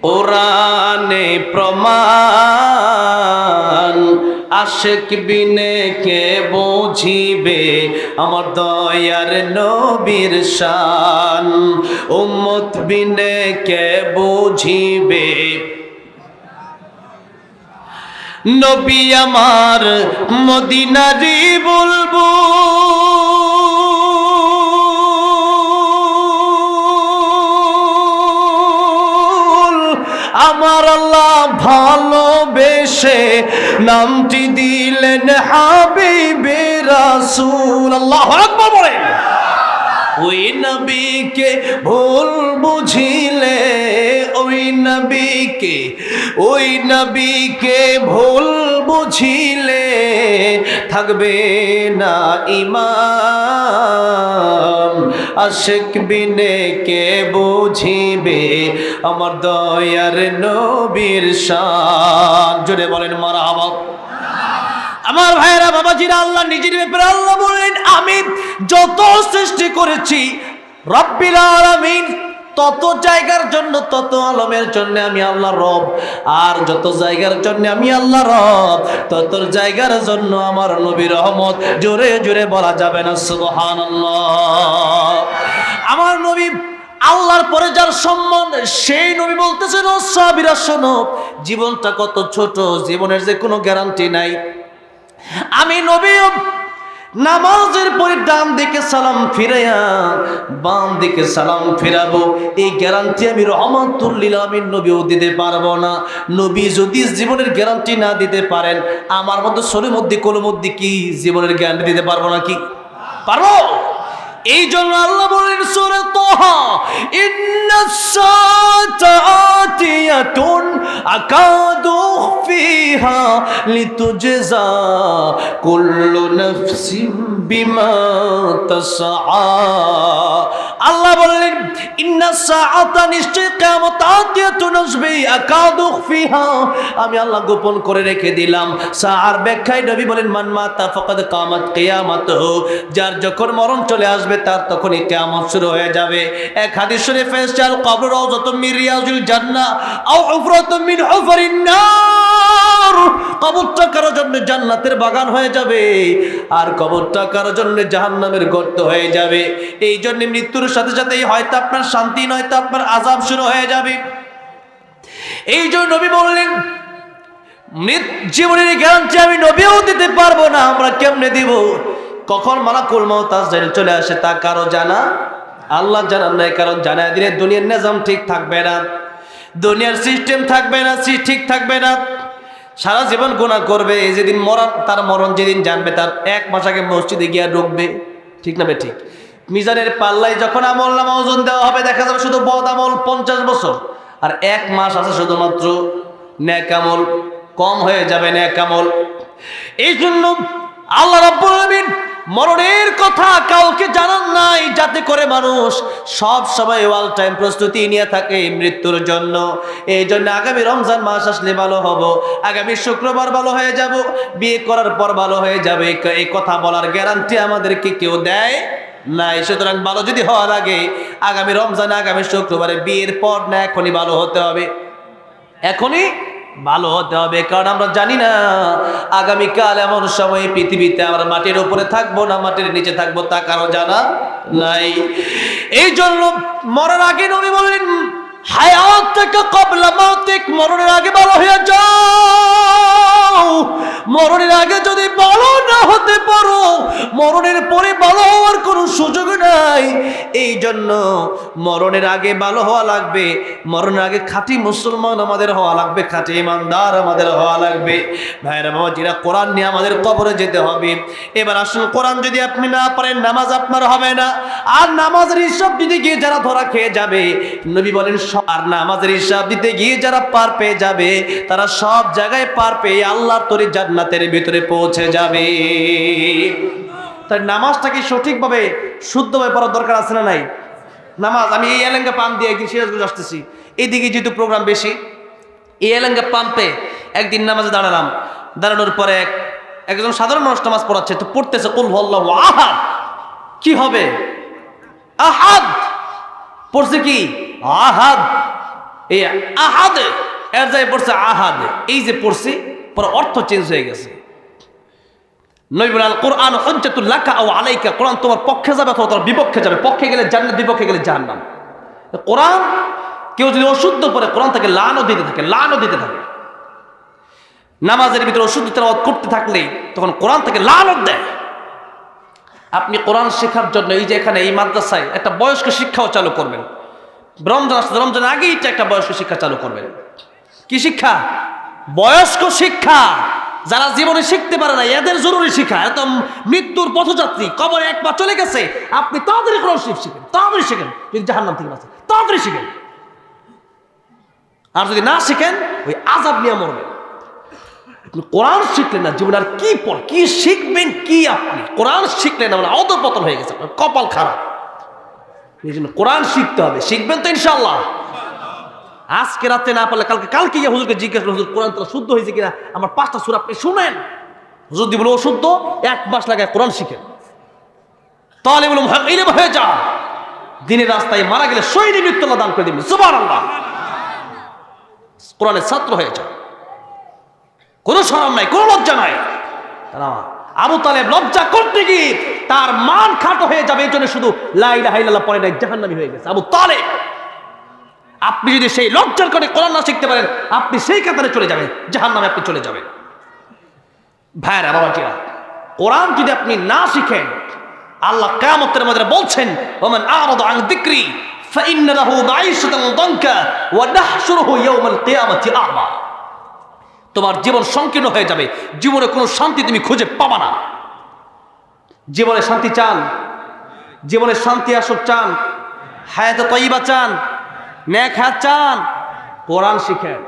কোরআনে প্রমাণ, আশিক বিনে কে বুঝিবে আমার দয়ার নবীর শান, উম্মত বিনে কে বুঝিবে নবী আমার মদিনারি বুলবুল। আমার আল্লাহ ভালোবেসে নামটি দিলেন হাবিবে রাসূল। আল্লাহু আকবার বলেন। ওই নবীকে ভুল বুঝিলে, ওই নবীকে ভুল বুঝিলে থাকবে না ঈমান, আশিক বিনে কে বুঝিবে আমার দয়ার নবীর শান। জোরে বলেন মারহাবা। আমার ভাইয়েরা বাবাজিরা, আল্লাহ নিজের ব্যাপারে আল্লাহ বললেন আমি যত সৃষ্টি করেছি রব্বিল আলামিন, তত জায়গার জন্য তত আলমের জন্য আমি আল্লাহ রব, আর যত জায়গার জন্য আমি আল্লাহ রব তত জায়গার জন্য আমার নবী রহমত। জোরে জোরে বলা যাবে না সুবহানাল্লাহ। আমার নবী আল্লাহর পরে যার সম্মান, সেই নবী বলতেছেন ও সাহাবীরা শোনো, জীবনটা কত ছোট, জীবনের যে কোনো গ্যারান্টি নাই। আমি নবী নামাজের পরে ডান দিকে সালাম ফিরাইয়া বাম দিকে সালাম ফিরাবো, এই গ্যারান্টি আমি রহমাতুল লিল আলামিন নবীও দিতে পারবো না। নবী যদি জীবনের গ্যারান্টি না দিতে পারেন, আমার মতো শরীর মধ্যে কোন মধ্যে কি জীবনের গ্যারান্টি দিতে পারবো না? কি পারবো? এই জন্য আল্লাহ বলেন সূরা তাহা, ইন্নাস সাআতা আতিয়াতুন আকাদু ফিহা লিতুজজা কুল্লু নাফসিন বিমা তাসআ। আল্লাহ বললেন ইন্নাস সাআতা, নিশ্চয় কিয়ামত আতিয়াতুন আসবে, আকাদু ফিহা, আমি আল্লাহ গোপন করে রেখে দিলাম। সাআর ব্যাখ্যায় নবী বলেন মান মাতা ফাকাদ কামাত কিয়ামাতুহু, যার যখন মরণ চলে আসবে তার তখনই কিয়ামত শুরু হয়ে যাবে। এক হাদিস শরীফে এসেছে আল কবর রাউযাতুম মিন রিয়াজিল জান্নাহ আও হুফরাতুম মিন হুফারিন নার, কবরটা কারোর জন্য জান্নাতের বাগান হয়ে যাবে, আর কবরটা কারোর জন্য জাহান্নামের গর্ত হয়ে যাবে। এই জন্য মৃত্যুর সাথে সাথেই হয়তো আপনার শান্তি নয়তো আপনার আযাব শুরু হয়ে যাবে। এই জন্য নবী বললেন জীবনের গ্যারান্টি আমি নবীও দিতে পারবো না। আমরা কেমনে দিব? কখন মালাকুল মউত আজরাইল চলে আসে তা কারো জানা, আল্লাহ জানান নাই। কারণ জানায় দিলে দুনিয়ার নিজাম ঠিক থাকবে না, দুনিয়ার সিস্টেম থাকবে না, ঠিক থাকবে না। সারা জীবন গুনাহ করবে, যেদিন মরণ, তার মরণ যেদিন জানবে তার এক মাস আগে মসজিদে গিয়ে ঢুকবে, ঠিক না? ঠিক। মিজানের পাল্লায় যখন আমল নামা ওজন দেওয়া হবে, দেখা যাবে শুধু বদ আমল 50 বছর, আর এক মাস আছে শুধুমাত্র নেক আমল, কম হয়ে যাবে নেক আমল। এই জন্য আল্লাহ রাব্বুল আলামিন মরণের কথা কাউকে জানান নাই, যাতে করে মানুষ সব সময় অল টাইম প্রস্তুতি নিয়ে থাকে মৃত্যুর জন্য। এই জন্য আগামী রমজান মাস আসলে ভালো হব, আগামী শুক্রবার ভালো হয়ে যাব, বিয়ে করার পর ভালো হয়ে যাবে, এই কথা বলার গ্যারান্টি আমাদেরকে কেউ দেয় নাই। সুতরাং ভালো যদি হওয়া লাগে আগামী রমজানে, আগামী শুক্রবারে, বিয়ের পর না এখনই ভালো হতে হবে, এখনই ভালো হতে হবে। কারণ আমরা জানি না আগামীকাল এমন সময় পৃথিবীতে আমরা মাটির উপরে থাকবো না মাটির নিচে থাকবো, তা কারো জানা নাই। এই জন্য মরার আগে নবী বললেন হায়াত থেকে ক্বাবলা মাউতিক, মরণের আগে ভালো হয়ে যাও। মরণের আগে যদি ভালো না হতে পারো, মরণের পরে ভালো হওয়ার কোনো সুযোগ নাই। এই জন্য মরণের আগে ভালো হওয়া লাগবে, মরণের আগে খাঁটি মুসলমান আমাদের হওয়া লাগবে, খাঁটি ইমানদার আমাদের হওয়া লাগবে। ভাইরা বাবাজিরা, কোরআন নিয়ে আমাদের কবরে যেতে হবে। এবার আসুন, কোরআন যদি আপনি না পারেন নামাজ আপনার হবে না, আর নামাজের হিসাব দিতে গিয়ে যারা ধরা খেয়ে যাবে, নবী বলেন, আর নামাজের হিসাব দিতে গিয়ে যারা পার পেয়ে যাবে, তারা সব জায়গায় পার পেয়ে আল্লাহর তরি জান্নাতের ভিতরে পৌঁছে যাবে। তাই নামাজটাকে সঠিকভাবে শুদ্ধভাবে পড়ার দরকার আছে না নাই? নামাজ, আমি এই এলাঙ্গা পাম্প দিয়ে একদিন সিরাজগঞ্জ আসতেছি, এইদিকে যেহেতু প্রোগ্রাম বেশি, এই এলাঙ্গা পাম্পে একদিন নামাজে দাঁড়ালাম। দাঁড়ানোর পরে একজন সাধারণ মানুষ নামাজ পড়াচ্ছে, তো পড়তেছে কুল হুয়াল্লাহু আহাদ। কি হবে? আহাদ পড়ছে, কি আহাদ, এই আহাদ এর যায় পড়ছে আহাদ, এই যে পড়ছি পরে অর্থ চেঞ্জ হয়ে গেছে। নবী বলেন আল কোরআন হুজ্জাতুল লাকা আও আলাইকা, কোরআন তোমার পক্ষে যাবে অথবা তোমার বিপক্ষে যাবে, পক্ষে গেলে জান্নাত, বিপক্ষে গেলে জাহান্নাম। কোরআন কেউ যদি অশুদ্ধ পড়ে, কোরআন তাকে লানত দিতে থাকে, লানত দিতে থাকে। নামাজের ভিতরে অশুদ্ধ তেলাওয়াত করতে থাকলে তখন কোরআন তাকে লানত দেয়। আপনি কোরআন শেখার জন্য এই যে এখানে এই মাদ্রাসায় একটা বয়স্ক শিক্ষাও চালু করবেন। রমজান আসছে, রমজান আগেই একটা বয়স্ক শিক্ষা চালু করবেন। কি শিক্ষা? বয়স্ক শিক্ষা। যারা জীবনে শিখতে পারে না এদের জরুরি শিক্ষা। এত মৃত্যুর পথযাত্রী, কবরে একবার চলে গেছে, আপনি তাড়াতাড়ি কোরআন শিখেন, তাড়াতাড়ি শিখেন, যদি জাহান্নাম থেকে বাঁচেন তাড়াতাড়ি শিখেন। আর যদি না শিখেন ওই আযাব নিয়ে মরবেন। কোরআন শিখলেন না, জীবনে আর কি শিখবেন? কি আপনি কোরআন শিখলেন না মানে অধঃপতন হয়ে গেছে, কপাল খারাপ। এই জন্য কোরআন শিখতে হবে, শিখবেন তো ইনশাআল্লাহ। আজকে রাতে না পারলে কালকে গিয়ে হুজুরকে জিজ্ঞেস করুন, হুজুর কোরআন তোরা শুদ্ধ হয়েছে কিনা, আমার 5টা সূরা আপনি শুনেন। হুজুর যদি বলে অশুদ্ধ, 1 মাস লাগায় কোরআন শিখেন, তালিবুল ইলম হয়ে যা। দিনের রাস্তায় মারা গেলে শহীদ মৃত্যু আল্লাহ দান করে দিবেন, সুবহানাল্লাহ। কোরআনের ছাত্র হয়ে যা, কোনো শরম নাই, কোনো লজ্জা নাই। আবু তালেব লজ্জা করতে গিয়ে তার মান খাটো হয়ে যাবে, এই জন্য শুধু লা ইলাহা ইল্লাল্লাহ পড়ে নাই, জাহান্নামী হয়ে গেছে আবু তালেব। আপনি যদি সেই লজ্জার কারণে কোরআন না শিখতে পারেন, আপনি সেই কাতারে চলে যাবেন, জাহান্নামে আপনি চলে যাবেন। ভাইরা বাবাজিরা, কোরআন যদি আপনি না শিখেন, আল্লাহ কিয়ামতের মধ্যে বলছেন ওমান আ'রাদা আন যিকরি ফাইন্না লাহু মাঈশাতান দানকা ওয়া নাহশুরুহু ইয়াওমাল কিয়ামাতি আ'মা। তোমার জীবন সংকীর্ণ হয়ে যাবে, জীবনে কোনো শান্তি তুমি খুঁজে পাবা না। জীবনে শান্তি চান? জীবনে শান্তি আসুক চান? হায়াতে তয়্যিবা চান? নেক হায়াত চান? কোরআন শিখেন,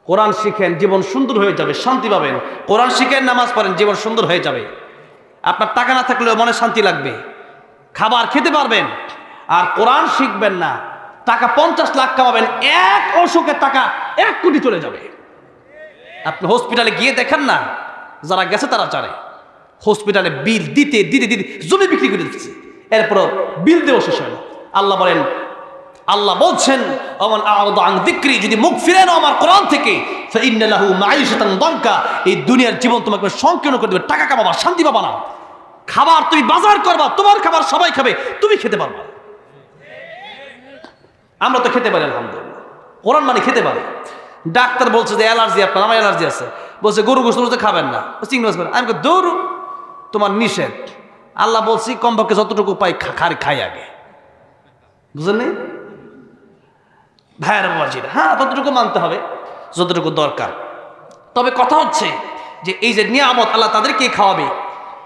কোরআন শিখেন, জীবন সুন্দর হয়ে যাবে, শান্তি পাবেন। কোরআন শিখেন, নামাজ পড়েন, জীবন সুন্দর হয়ে যাবে। আপনার টাকা না থাকলেও মনে শান্তি লাগবে, খাবার খেতে পারবেন। আর কোরআন শিখবেন না, টাকা 50 লাখ কামাবেন, এক অসুখে টাকা 1 কোটি চলে যাবে। আপনি হসপিটালে গিয়ে দেখেন না, যারা গেছে তারা জানে হসপিটালে বিল দিতে দিতে দিতে জমি বিক্রি করে দিচ্ছে, এরপর বিল দেওয়া শেষ হয় না। আল্লাহ বলছেন ওমান আ'রাদা আন যিকরি, যদি মুখ ফিরে নাও আমার কোরআন থেকে, ফাইন্না লাহু মাঈশাতান দানকা, এই দুনিয়ার জীবন তোমাকে সংকীর্ণ করে দেবে, টাকা কামাবা, শান্তি পাবা না। খাবার তুমি বাজার করবা, তোমার খাবার সবাই খাবে, তুমি খেতে পারবা। আমরা তো খেতে পারি আলহামদুলিল্লাহ, কোরআন মানে খেতে পারি। ডাক্তার বলছে যে অ্যালার্জি, আপনার আমার অ্যালার্জি আছে, বলছে গরু গোশত বলতে খাবেন না, চিংড়ি মাছ খাবেন। আমি দৌড়, তোমার নিষেধ। আল্লাহ বলছি কমপক্ষে যতটুকু পাই খাই আগে, বুঝলেন? ভাইয়ের বাবাজিরা, হ্যাঁ ততটুকু মানতে হবে যতটুকু দরকার। তবে কথা হচ্ছে যে এই যে নিয়ামত আল্লাহ তাদেরকে খাওয়াবে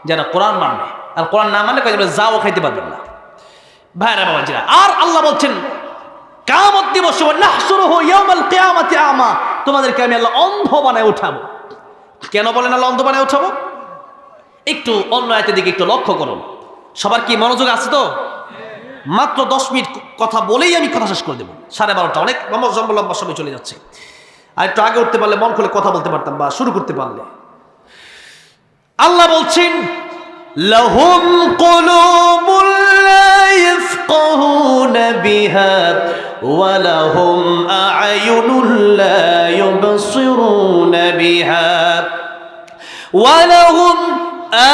যারা কোরআন মানবে, আর কোরআন না মানলে যাও খাইতে পারবেন না। ভাইয়ের বাবাজিরা, আর আল্লাহ বলছেন কিয়ামত দিবসে নাহশুরুহু ইয়াওমাল কিয়ামাতি আ'মা, তোমাদেরকে আমি আল্লাহ অন্ধ বানায় উঠাবো। কেন বলেন আল্লাহ অন্ধ বানায় উঠাবো? একটু অন্য আয়াতের দিকে একটু লক্ষ্য করুন। সবার কি মনোযোগ আছে তো? মাত্র 10 মিনিট কথা বলেই আমি কথা শেষ করে দেবো। 12:30, অনেক লম্বা সময় চলে যাচ্ছে। আর একটু আগে উঠতে পারলে, মন খুলে কথা বলতে পারতাম, বা শুরু করতে পারলে। আল্লাহ বলছেন লাহুম কুলুবুন লা ইয়াফকাহুনা বিহা ওয়া লাহুম আ'য়ুনুন লা ইউবসিরুনা বিহা ওয়া লাহুম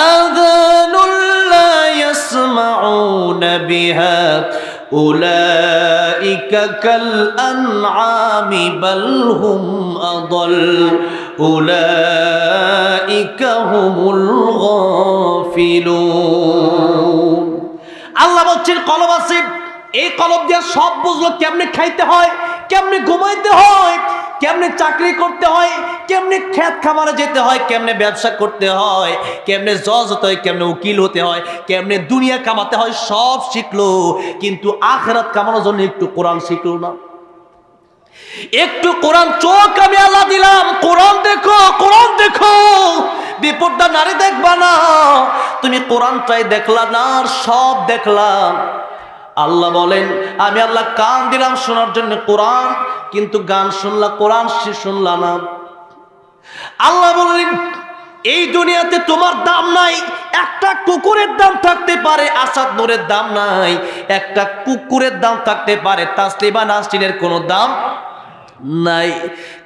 আযানুন লা ইয়াসমাউনা বিহা উলাইকা কাল আনআমি বাল হুম আদাল উলাইকা হুমুল গাফিলুন। আল্লাহ বলছেন কলব আছে, এই কলব দিয়ে সব বুঝলো কেমনে খাইতে হয়, কেমনে ঘুমাইতে হয়, কেমনে চাকরি করতে হয়, কেমনে ক্ষেত খামারে যেতে হয়, কেমনে ব্যবসা করতে হয়, কেমনে জজ হতে হয়, কেমনে উকিল হতে হয়, কেমনে দুনিয়া কামাতে হয়, সব শিখলো। কিন্তু আখিরাত কামানোর জন্য একটু কোরআন শিখলো না। একটু কোরআন, চোখ আমি আল্লাহ দিলাম, কোরআন দেখো, কোরআন দেখো। বিপদটা নারী দেখবা না, তুমি কোরআনটাই দেখলা না, আর সব দেখলাম। আল্লাহ বলেন আমি আল্লাহ কান দিলাম শোনার জন্য কোরআন, কিন্তু গান শুনলা, কোরআন শুনলা না। আল্লাহ বললেন এই দুনিয়াতে তোমার দাম নাই, একটা কুকুরের দাম থাকতে পারে, আসাদ নূরের দাম নাই। একটা কুকুরের দাম থাকতে পারে, তাসলিমা নাসরিনের কোনো দাম নাই।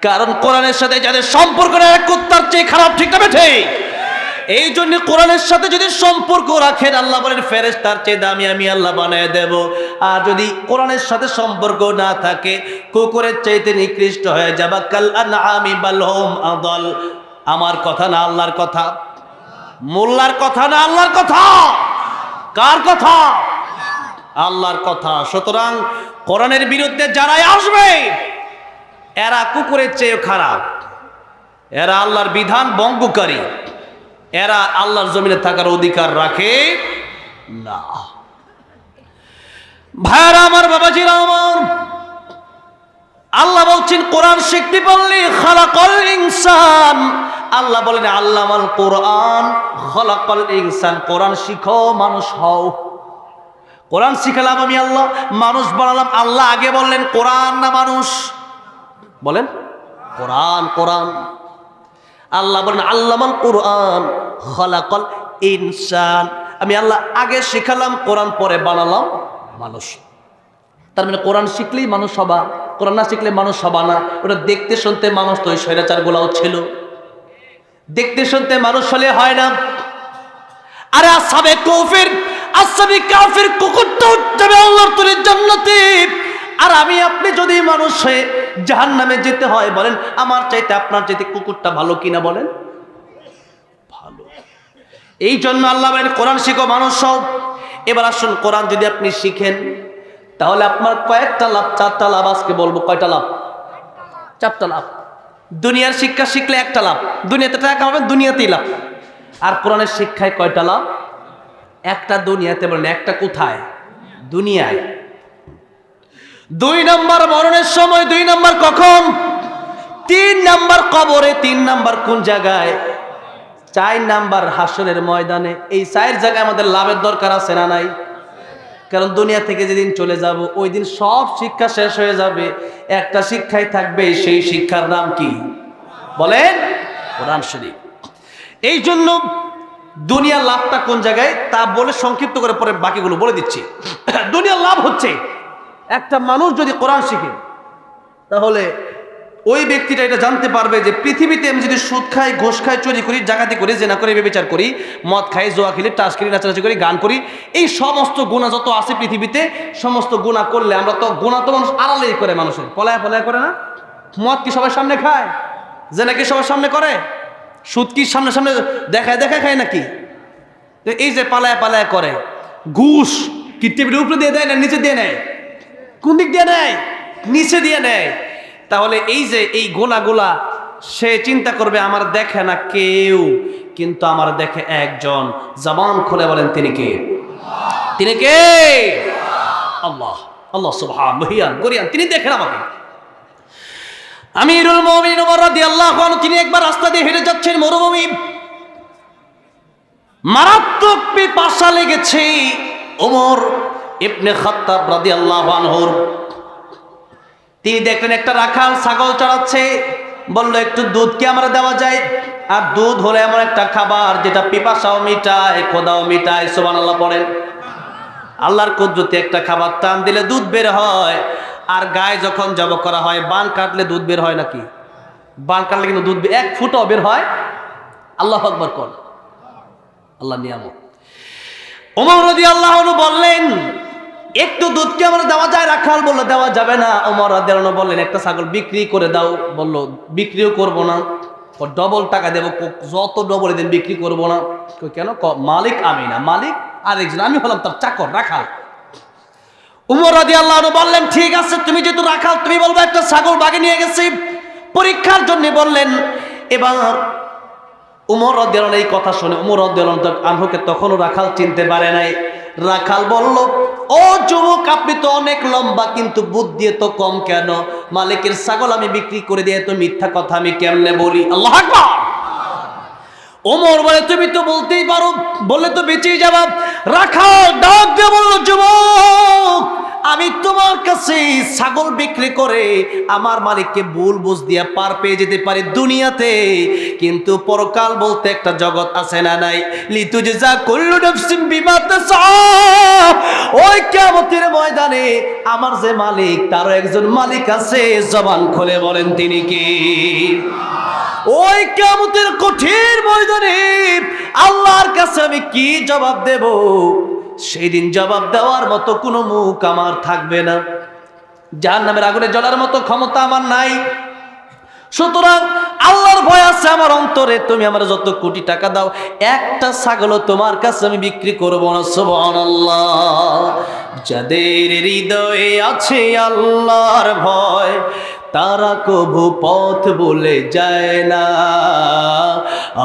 কারণ কোরআনের সাথে যাদের সম্পর্ক নেই, কুত্তার চেয়ে খারাপ, ঠিক না বেঠে? এই জন্য কোরআনের সাথে যদি সম্পর্ক রাখেন, আল্লাহ বলেন ফেরেশতার চেয়ে দামি আমি আল্লাহ বানায় দেব। আর যদি কোরআনের সাথে সম্পর্ক না থাকে, কুকুরের চাইতে নিকৃষ্ট হয়ে যাবা। কাল আনআমি বাল হুম আদাল। আমার কথা না আল্লাহর কথা, মোল্লার কথা না আল্লাহর কথা। কার কথা? আল্লাহর কথা। সুতরাং কোরআনের বিরুদ্ধে যারাই আসবে, এরা কুকুরের চেয়ে খারাপ, এরা আল্লাহর বিধান ভঙ্গকারী, এরা আল্লাহর জমিনে থাকার অধিকার রাখে না। ভাইরা আমার, বাবাজিরা আমার, আল্লাহ বলছেন কোরআন শিখতে পারলে খালাকাল ইনসান। আল্লাহ বলেন আল্লামাল কোরআন খালাকাল ইনসান। কোরআন শিখো, মানুষ হও। কোরআন শিখালাম আমি আল্লাহ, মানুষ বানালাম। আল্লাহ আগে বললেন কোরআন না মানুষ? বলেন কোরআন। কোরআন আল্লাহ বলেন আল্লামাল কোরআন খালাকাল ইনসান। আমি আল্লাহ আগে শিখালাম কোরআন, পরে বানালাম মানুষ। তার মানে কোরআন শিখলেই মানুষ হবা, কোরআন না শিখলে মানুষ হবা না। ওটা দেখতে শুনতে মানুষ তো ওই স্বৈরাচার গুলাও ছিল, দেখতে শুনতে মানুষ হলে হয় না। আরে আসহাবে কাফির, আসহাবে কাফির কুকুরটা উঠবে আল্লাহর তৈরি জান্নাতে। আর আমি আপনি যদি মানুষ হয়ে জাহান্নামে যেতে হয়, বলেন আমার চাইতে আপনার চাইতে কুকুরটা ভালো কিনা? বলেন ভালো। এই জন্য আল্লাহ বলেন কোরআন শিখো মানুষ সব। এবার আসুন, কোরআন যদি আপনি শিখেন তাহলে আপনার কয়েকটা লাভ, 4টা লাভ আজকে বলবো। কয়টা লাভ? 4টা লাভ। দুনিয়ার শিক্ষা শিখলে একটা লাভ, দুনিয়াতে টাকা পাবেন, দুনিয়াতেই লাভ। আর কোরআনের শিক্ষায় কয়টা লাভ? একটা দুনিয়াতে, বলেন একটা কোথায়? দুনিয়ায়। 2 নম্বর মরণের সময়, 2 নম্বর কখন, 3 নম্বর কবরে, 3 নম্বর কোন জায়গায়, 4 নম্বর হাসরের ময়দানে। এই 4 জায়গায় আমাদের লাভের দরকার আছে না নাই? কারণ দুনিয়া থেকে যেদিন চলে যাব ওই দিন সব শিক্ষা শেষ হয়ে যাবে, একটা শিক্ষাই থাকবে। সেই শিক্ষার নাম কি বলেন? কোরআন শরীফ। এই জন্য দুনিয়ার লাভটা কোন জায়গায় তা বলে সংক্ষিপ্ত করে পরে বাকিগুলো বলে দিচ্ছি। দুনিয়ার লাভ হচ্ছে, একটা মানুষ যদি কোরআন শিখে তাহলে ওই ব্যক্তিটা এটা জানতে পারবে যে পৃথিবীতে আমি যদি সুদ খাই, ঘুষ খাই, চুরি করি, ডাকাতি করি, জেনা করি, ব্যভিচার করি, মদ খাই, জুয়া খেলি, টাস খেলি, নাচানাচি করি, গান করি, এই সমস্ত গুনাহ যত আছে পৃথিবীতে, সমস্ত গুনাহ করলে আমরা তো গুনাহ তো মানুষ আড়ালেই করে, মানুষের পলায়া পলায়া করে না। মদ কি সবার সামনে খায়? জেনা কি সবার সামনে করে? সুদ কি সামনে সামনে দেখায় দেখায় খায় নাকি? এই যে পালায়া পালায়া করে। ঘুষ কি টেবিলের উপরে দিয়ে দেয় না নিচে দিয়ে নেয়? কোন দিক দিয়ে নেয়? নিচে দিয়ে নেয়। তাহলে এই যে এই গোলা সে চিন্তা করবে আমার দেখে না কেউ, কিন্তু আমার দেখে একজন। জবান খুলে বলেন তিনি কে? তিনি কে? আল্লাহ। আল্লাহ সুবহান মহিয়ান গরিয়ান, তিনি দেখেন আমাকে। আমিরুল মুমিনিন ওমর রাদিয়াল্লাহু আনহু তিনি একবার রাস্তা দিয়ে হেঁটে যাচ্ছেন, মরুভূমি, মারাত্মক পিপাসা লেগেছে ওমর ইবনে খাত্তাব রাদিয়াল্লাহু আনহুর। তিনি দেখলেন একটা রাখাল ছাগল চড়াচ্ছে, বলল একটু দুধ কি আমরা দেওয়া যায়? আর দুধ হলো এমন একটা খাবার যেটা পিপাসাও মিটায়, খোদাও মিটায়। সুবহানাল্লাহ পড়েন। আল্লাহর কুদরতে একটা খাবার টান দিলে দুধ বের হয়। আর গায়ে যখন জব করা হয়, বান কাটলে দুধ বের হয় নাকি? বান কাটলে কিন্তু দুধ 1 ফুটও বের হয়। আল্লাহু আকবার কোন আল্লাহ নিয়ামত। ওমর রাদিয়াল্লাহু আনহু বললেন একটু দুধ কি আমরা দেওয়া যায়? রাখাল বলল দেওয়া যাবে না। ওমর রাদিয়াল্লাহু আনহু বললেন একটা ছাগল বিক্রি করে দাও। বলল বিক্রিও করব না, ডবল টাকা দেব, যত ডবল দেন বিক্রি করব না। কেন? মালিক আমি না, মালিক আরেকজন, আমি হলাম তার চাকর, রাখাল। ওমর রাদিয়াল্লাহু আনহু বললেন ঠিক আছে, তুমি যেহেতু রাখাল তুমি বলবে একটা ছাগল বাগে নিয়ে গেছি পরীক্ষার জন্য। বললেন এবার ওমর রাদিয়াল্লাহু আনহু এই কথা শুনে ওমর রাদিয়াল্লাহু আনহুকে তখনও রাখাল চিনতে পারে নাই। রাখাল বলল ও যুবক, আপনি তো অনেক লম্বা কিন্তু বুদ্ধি তো কম কেন? মালিকের ছাগল আমি বিক্রি করে দিয়ে তো মিথ্যা কথা আমি কেমনে বলি? আল্লাহু আকবার। ওমর বলে তুমি তো বলতেই পারো, বললে তো বেঁচেই যাবা। রাখাল ডাক দিয়ে বলল যুবক, আমি তোমার কাছে ছাগল বিক্রি করে আমার মালিককে ভুল বুঝ দিয়ে পার পেয়ে যেতে পারি দুনিয়াতে, কিন্তু পরকাল বলতে একটা জগৎ আছে না নাই? লিতুজা কুল্লু নাফসিন বিমা তাসা। ওই কিয়ামতের ময়দানে আমার যে মালিক তারও একজন মালিক আছে। জবান খুলে বলেন তিনি কি? ওই কিয়ামতের কঠিন ময়দানে আল্লাহর কাছে আমি কি জবাব দেব? সেই দিন জবাব দেওয়ার মতো কোনো মুখ আমার থাকবে না, জাহান্নামের আগুনে জ্বলার মতো ক্ষমতা আমার নাই। সুতরাং আল্লাহর ভয় আছে আমার অন্তরে। তুমি আমার যত কোটি টাকা দাও, একটা ছাগলও তোমার কাছে আমি বিক্রি করব না। সুবহানাল্লাহ। যাদের হৃদয়ে আছে আল্লাহর ভয় তারা কবু পথ বলে যায় না।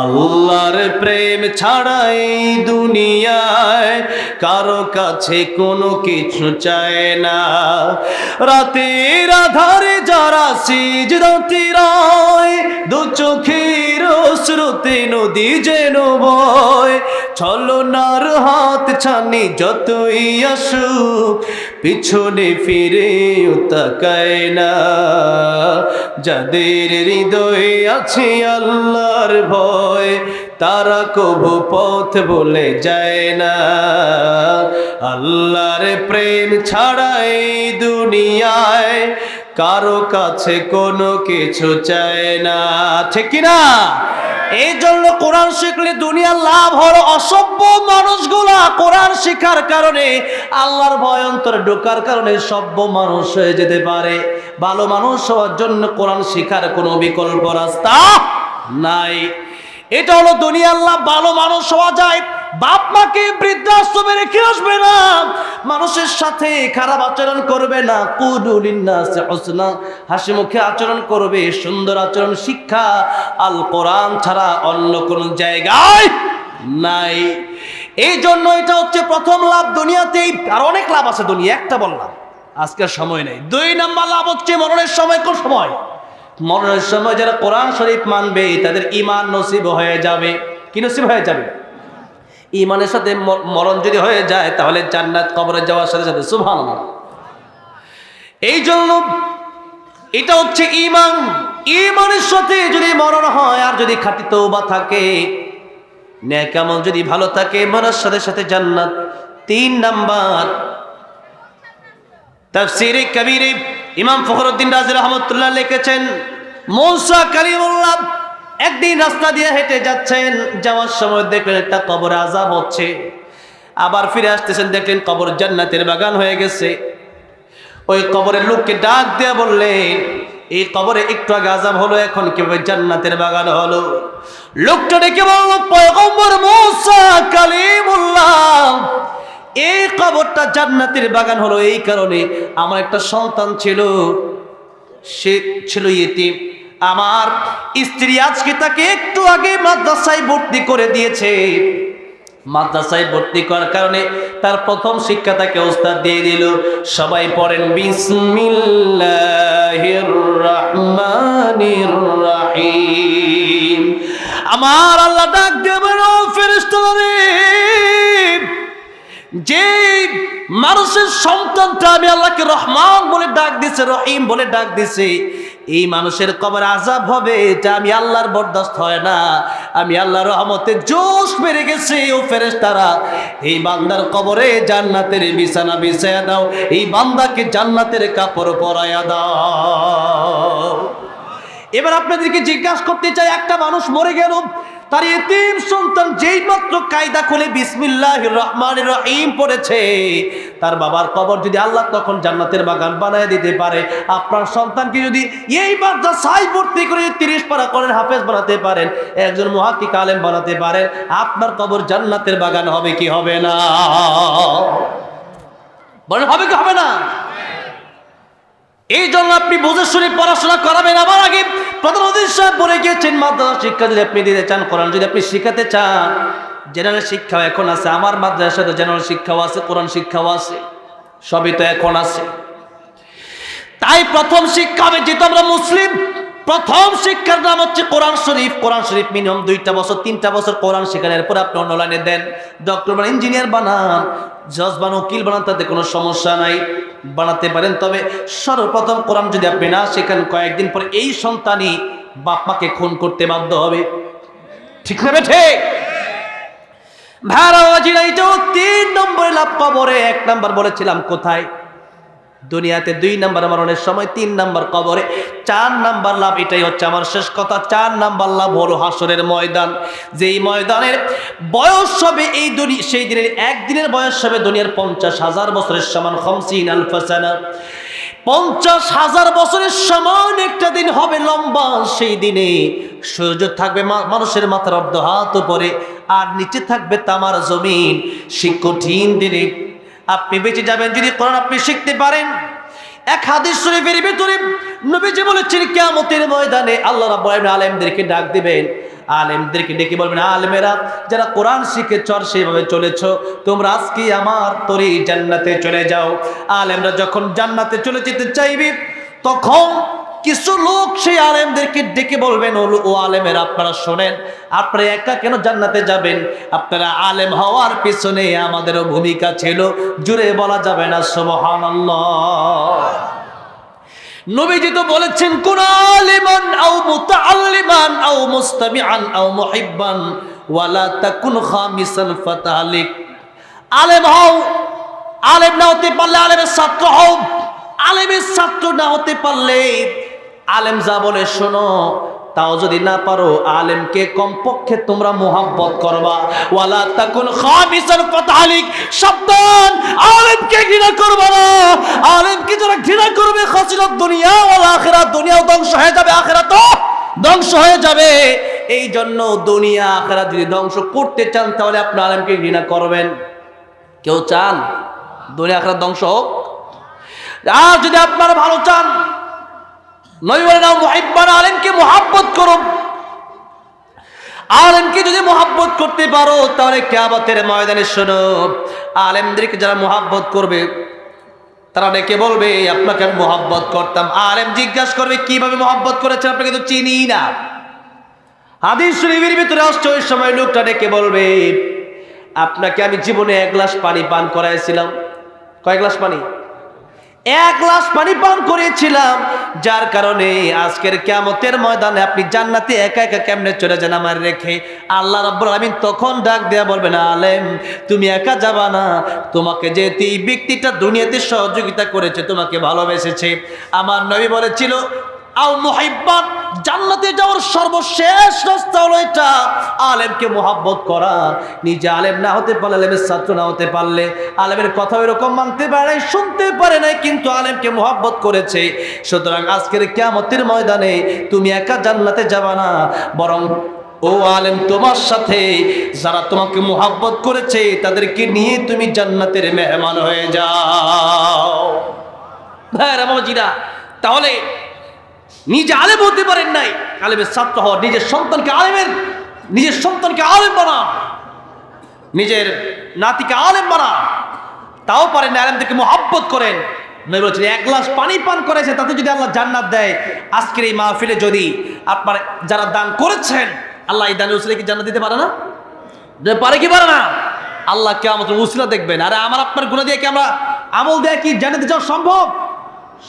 আল্লাহর প্রেম ছাড়া এই দুনিয়ায় কারো কাছে কোনো কিছু চায় না। রাতের আধারে যারা সিজদাতে রয়, দু চোখের অশ্রুতে নদী যেন বয়। ছলনার হাত ছানি যতই আসুক পিছনে ফিরেও তাকায় না। যাদের হৃদয়ে আছে আল্লাহর ভয় তারা কবু পথ বলে যায় না। আল্লাহর প্রেম ছাড়া এই দুনিয়ায় কারো কাছে কোনো কিছু চায় না। ঠিক কি না? এই জন্য কোরআন শিখলে দুনিয়ার লাভ হলো অসভ্য মানুষগুলা কোরআন শিখার কারণে, আল্লাহর ভয় অন্তরে ঢোকার কারণে সভ্য মানুষ হয়ে যেতে পারে। ভালো মানুষ হওয়ার জন্য কোরআন শিখার কোনো বিকল্প রাস্তা নাই। এটা হলো দুনিয়া। আল্লাহ ভালো মানুষ হওয়া যায়, বাপ মাকে বৃদ্ধাশ্রমে রেখে আসবে না, মানুষের সাথে খারাপ আচরণ করবে না, কুলু লিন্নাসি হুসনা, হাসি মুখে আচরণ করবে, সুন্দর আচরণ শিক্ষা আল কোরআন ছাড়া অন্য কোন জায়গায় নাই। এই জন্য এটা হচ্ছে প্রথম লাভ দুনিয়াতেই। আর অনেক লাভ আছে দুনিয়া, একটা বললাম, আজকের সময় নেই। 2 নম্বর লাভ হচ্ছে মরণের সময়। কোন সময়? মরণের সময় যারা কোরআন শরীফ মানবে তাদের ঈমান নসিব হয়ে যাবে। কি নসিব হয়ে যাবে? ঈমানের সাথে মরণ যদি হয়ে যায় তাহলে জান্নাত, কবরে যাওয়ার সাথে সাথে। সুবহানাল্লাহ। এই জন্য এটা হচ্ছে ঈমান। ঈমানের সাথে যদি মরণ হয়, আর যদি খাঁটি তওবা থাকে, নেক আমল যদি ভালো থাকে, মরার সাথে সাথে জান্নাত। 3 নাম্বার, তাফসীরে কবীরে ইমাম ফখরুদ্দিন রাজি রাহমাতুল্লাহ লিখেছেন, মূসা কালিমুল্লাহ একদিন রাস্তা দিয়ে হেঁটে যাচ্ছেন, যাওয়ার সময় দেখলেন একটা কবরে আযাব হচ্ছে, আবার ফিরে আসতেছেন দেখলেন কবর জান্নাতের বাগান হয়ে গেছে। ওই কবরের লোককে ডাক দিয়ে বললেন, এই কবরে একটু আগে আযাব হলো, এখন কিভাবে জান্নাতের বাগান হলো? লোকটা ডেকে বলল, পয়গম্বর মূসা কালিমুল্লাহ, এই কবরটা জান্নাতের বাগান হলো এই কারণে, আমার একটা সন্তান ছিল, সে ছিল ইতিম, আমার স্ত্রী আজকে তাকে একটু আগে মাদ্রাসায় ভর্তি করে দিয়েছে। মাদ্রাসায় ভর্তি করার কারণে তার প্রথম শিক্ষা তাকে ওস্তাদ দিয়ে দিল। সবাই পড়েন বিসমিল্লাহির রহমানির রহিম। আমার আল্লাহ ডাক দেবেন, ও ফেরেশতারা, যে মানুষের সন্তানটা আমি আল্লাহকে রহমান বলে ডাক দিছে, রহিম বলে ডাক দিছে, এই মানুষের কবরে আযাব হবে, এটা আমি আল্লাহর বরদাস্ত হয় না, আমি আল্লাহর রহমতে জোশ বেড়ে গেছে। ও ফেরেশতারা, এই বান্দার কবরে জান্নাতের বিছানা বিছায়া দাও, এই বান্দাকে জান্নাতের কাপড় পরায়া দাও। এবার আপনাদেরকে জিজ্ঞাসা করতে চাই, একটা মানুষ মরে গেল, তার এতিম সন্তান যেই মাত্র কায়দা খুলে বিসমিল্লাহির রহমানির রহিম পড়েছে, তার বাবার কবর যদি আল্লাহ তখন জান্নাতের বাগান বানায় দিতে পারে, আপনার সন্তানকে যদি এই মাদ্রাসায় ভর্তি করে 30 পারা করেন হাফেজ বানাতে পারেন, একজন মুহাক্কিক আলেম বানাতে পারেন, আপনার কবর জান্নাতের বাগান হবে কি হবে না? বলেন হবে কি হবে না? এই জন্য আপনি বুঝে শুনে পড়াশোনা করাবেন। আমার আগে প্রধান অতিথি সাহেব বলে গিয়েছেন, মাদ্রাসা শিক্ষা যদি আপনি দিতে চান, কোরআন যদি আপনি শিখাতে চান, জেনারেল শিক্ষাও এখন আছে, আমার মাদ্রাসায় তো জেনারেল শিক্ষাও আছে, কোরআন শিক্ষাও আছে, সবই তো এখন আছে। তাই প্রথম শিক্ষা হবে, যেহেতু আমরা মুসলিম, প্রথম শিক্ষার নাম হচ্ছে কোরআন শরীফ। কোরআন শরীফ মিনিমাম 2টা বছর 3টা বছর কোরআন শেখানোর পর আপনি অন্য লাইনে দেন, ডক্টর বানান, ইঞ্জিনিয়ার বানান, জজ বানান, উকিল বানান, তাতে কোনো সমস্যা নাই, বানাতে পারেন। তবে সর্বপ্রথম কোরআন যদি আপনি না শেখান, কয়েকদিন পর এই সন্তানই বাপ মাকে খুন করতে বাধ্য হবে। ঠিক না বেঠে? ভাড়াবাজিরা, এটাও 3 নম্বরে লাভ কবরে। 1 নাম্বার বলেছিলাম কোথায়? দুনিয়াতে। 2 নাম্বার মরণের সময়, 3 নাম্বার কবরে, 4 নাম্বার লাভ, এটাই হচ্ছে আমার শেষ কথা। 4 নাম্বার লাভ হলো হাসরের ময়দান। যেই ময়দানের বয়স হবে এই দুনিয়া, সেই দিনের একদিনের বয়স হবে দুনিয়ার 50,000 বছরের সমান, 50,000 সানা। 50,000 বছরের সমান একটা দিন হবে লম্বা। সেই দিনে সূর্য থাকবে মানুষের মাথার অর্ধ হাত উপরে, আর নিচে থাকবে তামার জমিন। সেই কঠিন দিনে আপনি বেঁচে যাবেন যদি কোরআন আপনি শিখতে পারেন। এক হাদিস শরীফের ভিতরে নবীজি বলেছেন, কিয়ামতের ময়দানে আল্লাহ রাব্বুল আলামিন আলেমদেরকে ডাক দিবেন, আলেমদেরকে ডেকে বলবেন, আলেমেরা যারা কোরআন শিখেছ আর সেইভাবে চলেছ, তোমরা আজকে আমার তরি জান্নাতে চলে যাও। আলেমরা যখন জান্নাতে চলে যেতে চাইবে, তখন কিছু লোক সেই আলেমদেরকে ডেকে বলবেন, ও আলেমেরা আপনারা শোনেন, আপনারা একা কেন জান্নাতে যাবেন? আপনারা আলেম হওয়ার পিছনে আমাদেরও ভূমিকা ছিল। জুড়ে বলা যাবে না সুবহানাল্লাহ? নবীজি তো বলেছেন, কুন আলিমান আও মুতাআল্লিমান আও মুস্তামিআন আও মুহিব্বান ওয়ালা তাকুন খামিসান ফাতালিক। আলেম হও, আলেম না হতে পারলে আলেমের ছাত্র হও, আলেমের ছাত্র না হতে পারলে আলেম যা বলে শোনো, তাও যদি না পারো আলেমকে কমপক্ষে তোমরা মুহাব্বত করবা। ওয়ালা তাকুন খামিসান ফাতালিক, সাবধান, আলেমকে ঘৃণা করবা না। আলেমকে যারা ঘৃণা করবে, খাসিরাত দুনিয়া ওয়াল আখিরাত, দুনিয়াও ধ্বংস হয়ে যাবে, আখিরাতও ধ্বংস হয়ে যাবে। এই জন্য দুনিয়া আখিরাত যদি ধ্বংস করতে চান তাহলে আপনি আলেমকে ঘৃণা করবেন। কেউ চান দুনিয়া আখিরাত ধ্বংস হোক? আর যদি আপনারা ভালো চান, নবী বলেন মুহিব্বান, আলেমকে মুহাব্বত করো। আলেমকে যদি মুহাব্বত করতে পারো তাহলে কিয়ামতের ময়দানে শোনো, আলেমদেরকে যারা মুহাব্বত করবে তারা ডেকে বলবে আপনাকে আমি মুহাব্বত করতাম। আলেম জিজ্ঞাসা করবে কিভাবে মুহাব্বত করেছেন, আপনাকে তো চিনি না। হাদিস শরীফের ভিতরে আসছে ওই সময় লোকটা ডেকে বলবে আপনাকে আমি জীবনে 1 গ্লাস পানি পান করাইছিলাম। কয় গ্লাস পানি? 1 গ্লাস পানি পান করেছিলাম, যার কারণে আজকের কিয়ামতের ময়দানে আপনি জান্নাতে একা একা কেমনে চলে যান আমার রেখে। আল্লাহ রাব্বুল আলামিন তখন ডাক দেয়া বলবেন আলেম তুমি একা যাবা না, তোমাকে যেহেতু এই ব্যক্তিটা দুনিয়াতে সহযোগিতা করেছে, তোমাকে ভালোবেসেছে। আমার নবী বলেছিল আও মুহিব্বান, জান্নাতে যাওয়ার সর্বশেষ রাস্তা হলো এটা, আলেমকে মুহাব্বত করা। নিজে আলেম না হতে পারলে, আলেমের ছাত্র না হতে পারলে, আলেমের কথা এরকম মানতে পারে নাই, শুনতে পারে নাই, কিন্তু আলেমকে মুহাব্বত করেছে। সুতরাং আজকের কিয়ামতের ময়দানে তুমি একা জান্নাতে যাবা না, বরং ও আলেম তোমার সাথে যারা তোমাকে মুহাব্বত করেছে তাদেরকে নিয়ে তুমি জান্নাতের মেহমান হয়ে যাও। ভাই রামাজিরা, তাহলে নিজে আলেম হতে পারেন নাই, আলেমের ছাত্র হওয়া, নিজের সন্তানকে আলেম বানা, নিজের নাতিকে আলেম বানা, তাও পারেন না, আলেমদেরকে মুহাব্বত করেন। নবী বলেছেন 1 গ্লাস পানি পান করেছে তাতে যদি আল্লাহ জান্নাত দেয়, আজকের এই মাহফিলে যদি আপনারা যারা দান করেছেন আল্লাহ এই দানের উসিলা কি জান্নাত দিতে পারে না? পারে কি পারে না? আল্লাহ কিয়ামতের উসিলা দেখবেন। আরে আমার আপনার গুনাহ দিয়ে কি আমরা আমল দিয়ে কি জান্নাতে যাওয়া সম্ভব?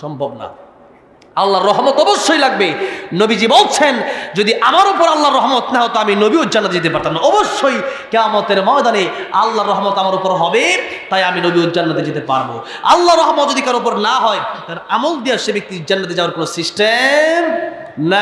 সম্ভব না। আল্লাহর রহমত অবশ্যই লাগবে। নবীজি বলছেন যদি আমার উপর আল্লাহর রহমত না হতো আমি নবীও জান্নাতে যেতে পারতাম না। অবশ্যই কিয়ামতের ময়দানে আল্লাহর রহমত আমার উপর হবে, তাই আমি নবীও জান্নাতে যেতে পারবো। আল্লাহর রহমত যদি কারোর উপর না হয় তার আমল দিয়ে সে ব্যক্তি জান্নাতে যাওয়ার কোনো সিস্টেম নাই।